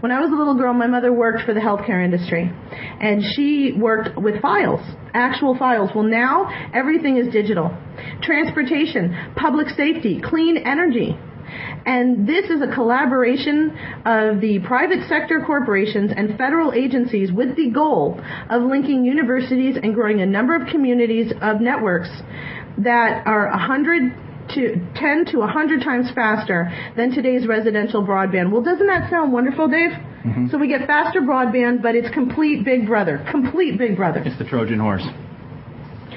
When I was a little girl, my mother worked for the healthcare industry, and she worked with files, actual files. Well, now everything is digital. Transportation, public safety, clean energy. And this is a collaboration of the private sector corporations and federal agencies with the goal of linking universities and growing a number of communities of networks that are 10 to 100 times faster than today's residential broadband. Well, doesn't that sound wonderful, Dave? Mm-hmm. So we get faster broadband, but it's complete Big Brother. Complete Big Brother. It's the Trojan horse.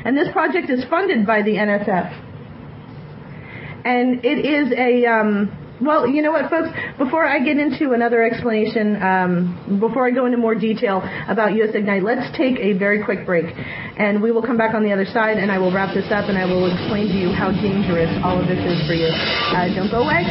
And this project is funded by the NSF. And it is a, well, you know what, folks? Before I get into another explanation, before I go into more detail about US Ignite, let's take a very quick break. And we will come back on the other side, and I will wrap this up, and I will explain to you how dangerous all of this is for you. Don't go away.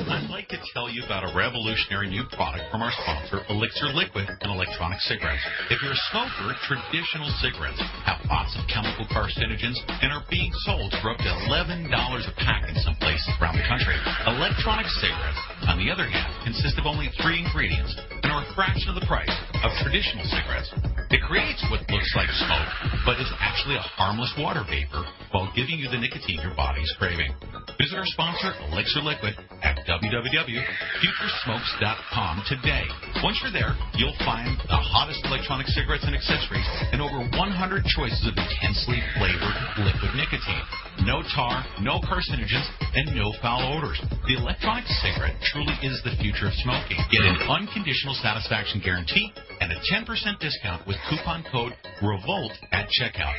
I'd like to tell you about a revolutionary new product from our sponsor, Elixir Liquid and Electronic Cigarettes. If you're a smoker, traditional cigarettes have lots of chemical carcinogens and are being sold for up to $11 a pack in some places around the country. Electronic cigarettes, on the other hand, consist of only 3 ingredients and are a fraction of the price of traditional cigarettes. It creates what looks like smoke, but is actually a harmless water vapor while giving you the nicotine your body's craving. Visit our sponsor, Elixir Liquid, at www.futuresmokes.com today. Once you're there, you'll find the hottest electronic cigarettes and accessories and over 100 choices of intensely flavored liquid nicotine. No tar, no carcinogens, and no foul odors. The electronic cigarette truly is the future of smoking. Get an unconditional satisfaction guarantee and a 10% discount with coupon code REVOLT at checkout.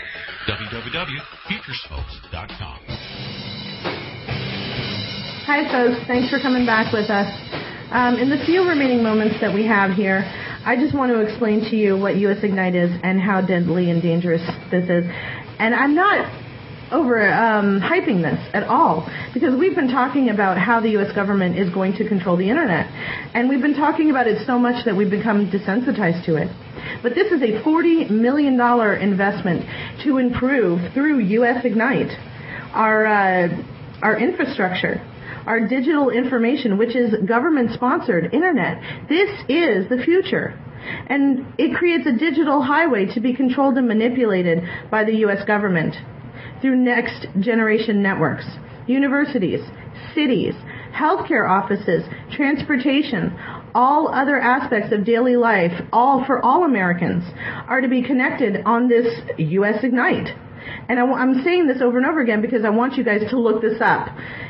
www.futuresmokes.com. Hi, folks. Thanks for coming back with us. In the few remaining moments that we have here, I just want to explain to you what US Ignite is and how deadly and dangerous this is. And I'm not over hyping this at all, because we've been talking about how the U.S. government is going to control the internet, and we've been talking about it so much that we've become desensitized to it. But this is a $40 million investment to improve through US Ignite our infrastructure, our digital information, which is government-sponsored internet. This is the future. And it creates a digital highway to be controlled and manipulated by the U.S. government through next-generation networks, universities, cities, healthcare offices, transportation, all other aspects of daily life, all for all Americans, are to be connected on this US Ignite. And I'm saying this over and over again because I want you guys to look this up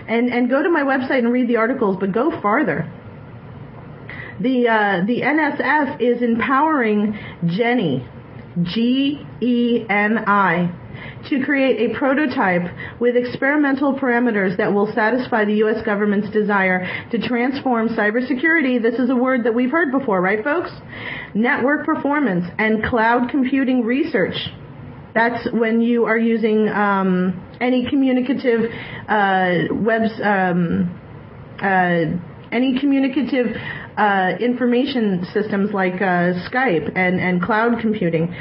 and go to my website and read the articles, but go farther. The NSF is empowering GENI, GENI, to create a prototype with experimental parameters that will satisfy the U.S. government's desire to transform cybersecurity. This is a word that we've heard before, right, folks? Network performance and cloud computing research. That's when you are using any communicative information systems like Skype and cloud computing.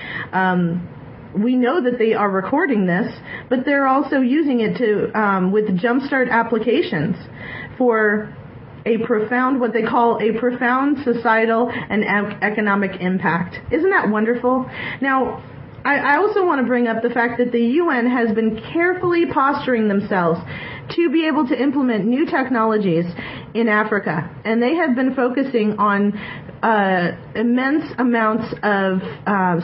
We know that they are recording this, but they're also using it to with jumpstart applications for a profound, what they call a profound societal and economic impact. Isn't that wonderful? Now, I also want to bring up the fact that the UN has been carefully posturing themselves to be able to implement new technologies in Africa. And they have been focusing on immense amounts of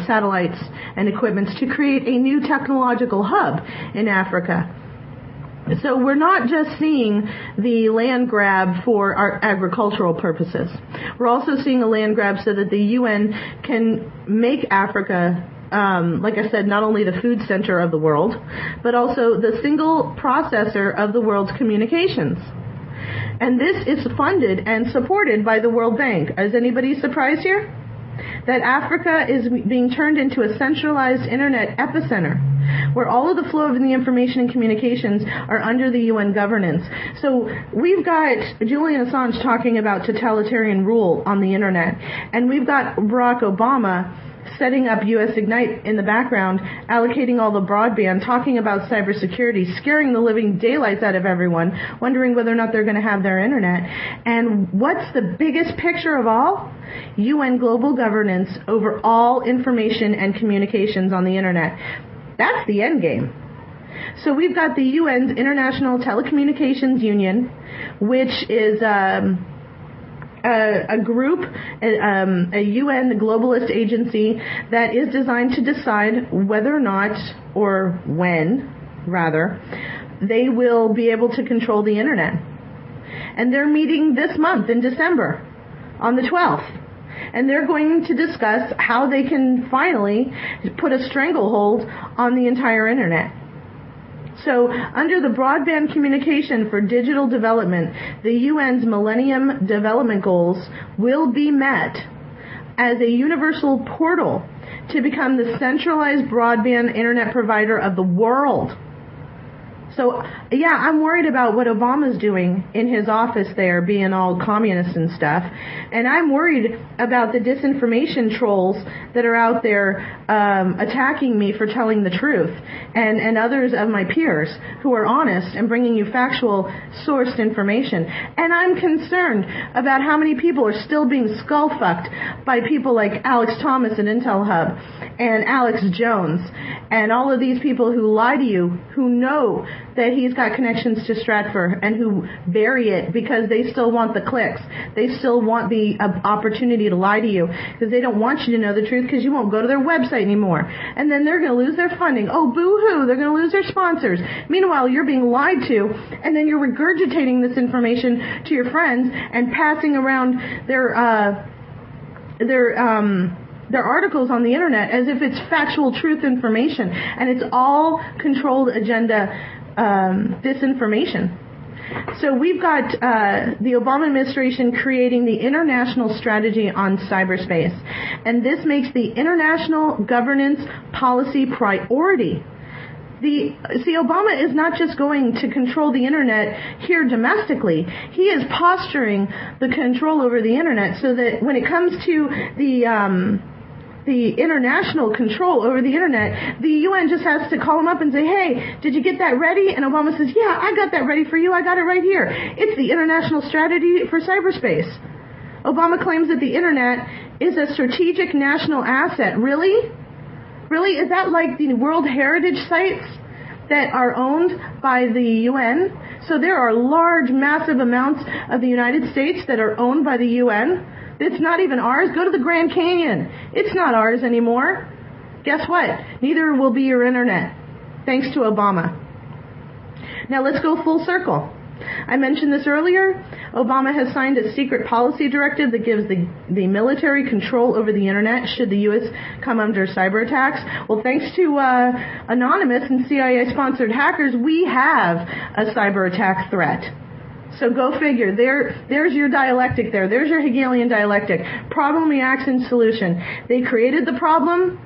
satellites and equipments to create a new technological hub in Africa. So we're not just seeing the land grab for our agricultural purposes. We're also seeing a land grab so that the UN can make Africa, like I said, not only the food center of the world, but also the single processor of the world's communications. And this is funded and supported by the World Bank. Is anybody surprised here? That Africa is being turned into a centralized internet epicenter, where all of the flow of the information and communications are under the UN governance. So we've got Julian Assange talking about totalitarian rule on the internet, and we've got Barack Obama setting up US Ignite in the background, allocating all the broadband, talking about cybersecurity, scaring the living daylights out of everyone, wondering whether or not they're going to have their internet. And what's the biggest picture of all? UN global governance over all information and communications on the internet. That's the end game. So we've got the UN's International Telecommunications Union, which is a group, a UN globalist agency that is designed to decide whether or not, or when, rather, they will be able to control the internet. And they're meeting this month in December, on the 12th. And they're going to discuss how they can finally put a stranglehold on the entire internet. So, under the Broadband Communication for Digital Development, the UN's Millennium Development Goals will be met as a universal portal to become the centralized broadband internet provider of the world. So, yeah, I'm worried about what Obama's doing in his office there, being all communist and stuff. And I'm worried about the disinformation trolls that are out there attacking me for telling the truth, and others of my peers who are honest and bringing you factual, sourced information. And I'm concerned about how many people are still being skull-fucked by people like Alex Thomas at Intel Hub and Alex Jones and all of these people who lie to you, who know that he's got connections to Stratfor, and who bury it because they still want the clicks. They still want the opportunity to lie to you because they don't want you to know the truth because you won't go to their website anymore. And then they're going to lose their funding. Oh, boo-hoo, they're going to lose their sponsors. Meanwhile, you're being lied to, and then you're regurgitating this information to your friends and passing around their articles on the internet as if it's factual truth information, and it's all controlled agenda disinformation. So we've got the Obama administration creating the International Strategy on Cyberspace, and this makes the international governance policy priority. Obama is not just going to control the internet here domestically. He is posturing the control over the internet so that when it comes to the international control over the internet, the UN just has to call him up and say, hey, did you get that ready? And Obama says, yeah, I got that ready for you. I got it right here. It's the International Strategy for Cyberspace. Obama claims that the internet is a strategic national asset. Really? Really? Is that like the World Heritage Sites that are owned by the UN? So there are large, massive amounts of the United States that are owned by the UN. It's not even ours. Go to the Grand Canyon. It's not ours anymore. Guess what? Neither will be your internet, thanks to Obama. Now let's go full circle. I mentioned this earlier. Obama has signed a secret policy directive that gives the military control over the internet should the U.S. come under cyber attacks. Well, thanks to anonymous and CIA-sponsored hackers, we have a cyber attack threat. So go figure. There's your dialectic there. There's your Hegelian dialectic. Problem, reaction, solution. They created the problem.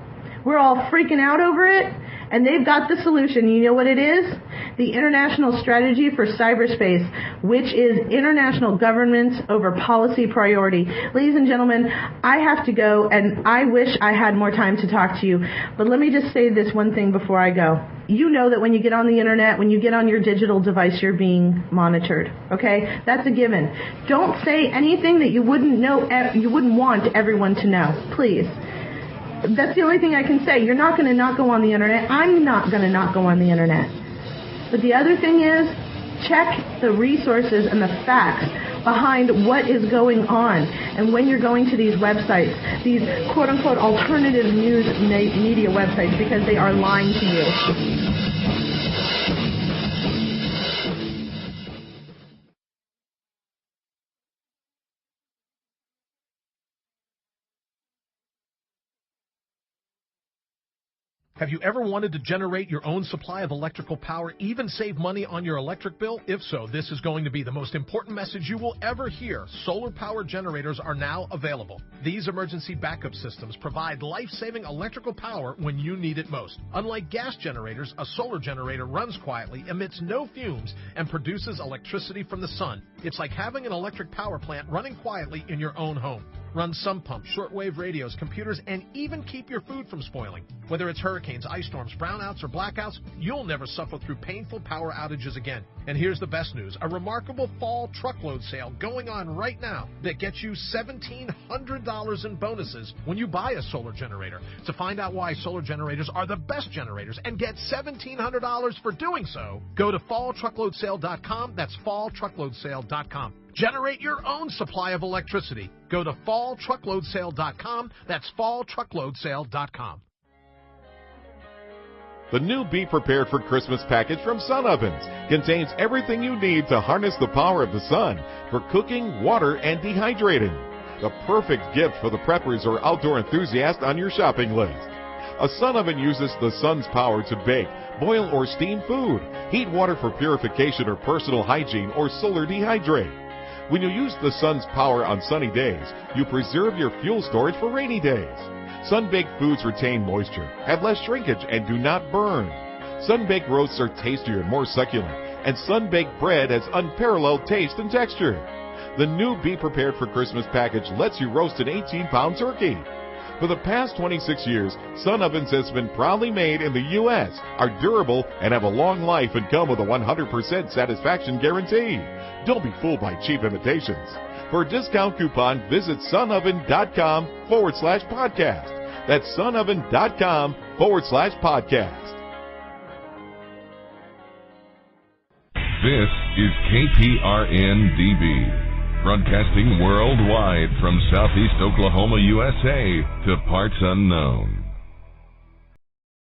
We're all freaking out over it. And they've got the solution. You know what it is? The International Strategy for Cyberspace, which is international governance over policy priority. Ladies and gentlemen, I have to go, and I wish I had more time to talk to you. But let me just say this one thing before I go. You know that when you get on the internet, when you get on your digital device, you're being monitored. Okay? That's a given. Don't say anything that you wouldn't want everyone to know. Please. That's the only thing I can say. You're not going to not go on the internet. I'm not going to not go on the internet. But the other thing is, check the resources and the facts behind what is going on. And when you're going to these websites, these quote-unquote alternative news media websites, because they are lying to you. Have you ever wanted to generate your own supply of electrical power, even save money on your electric bill? If so, this is going to be the most important message you will ever hear. Solar power generators are now available. These emergency backup systems provide life-saving electrical power when you need it most. Unlike gas generators, a solar generator runs quietly, emits no fumes, and produces electricity from the sun. It's like having an electric power plant running quietly in your own home. Run sump pumps, shortwave radios, computers, and even keep your food from spoiling. Whether it's hurricanes, ice storms, brownouts, or blackouts, you'll never suffer through painful power outages again. And here's the best news, a remarkable fall truckload sale going on right now that gets you $1,700 in bonuses when you buy a solar generator. To find out why solar generators are the best generators and get $1,700 for doing so, go to falltruckloadsale.com. That's falltruckloadsale.com. Generate your own supply of electricity. Go to falltruckloadsale.com. That's falltruckloadsale.com. The new Be Prepared for Christmas package from Sun Ovens contains everything you need to harness the power of the sun for cooking, water, and dehydrating. The perfect gift for the preppers or outdoor enthusiast on your shopping list. A sun oven uses the sun's power to bake, boil, or steam food, heat water for purification or personal hygiene, or solar dehydrate. When you use the sun's power on sunny days, you preserve your fuel storage for rainy days. Sun-baked foods retain moisture, have less shrinkage, and do not burn. Sun-baked roasts are tastier and more succulent, and sun-baked bread has unparalleled taste and texture. The new Be Prepared for Christmas package lets you roast an 18-pound turkey. For the past 26 years, Sun Ovens has been proudly made in the U.S., are durable, and have a long life and come with a 100% satisfaction guarantee. Don't be fooled by cheap imitations. For a discount coupon, visit sunoven.com/podcast. That's sunoven.com/podcast. This is KPRN-DB, broadcasting worldwide from Southeast Oklahoma, USA to parts unknown.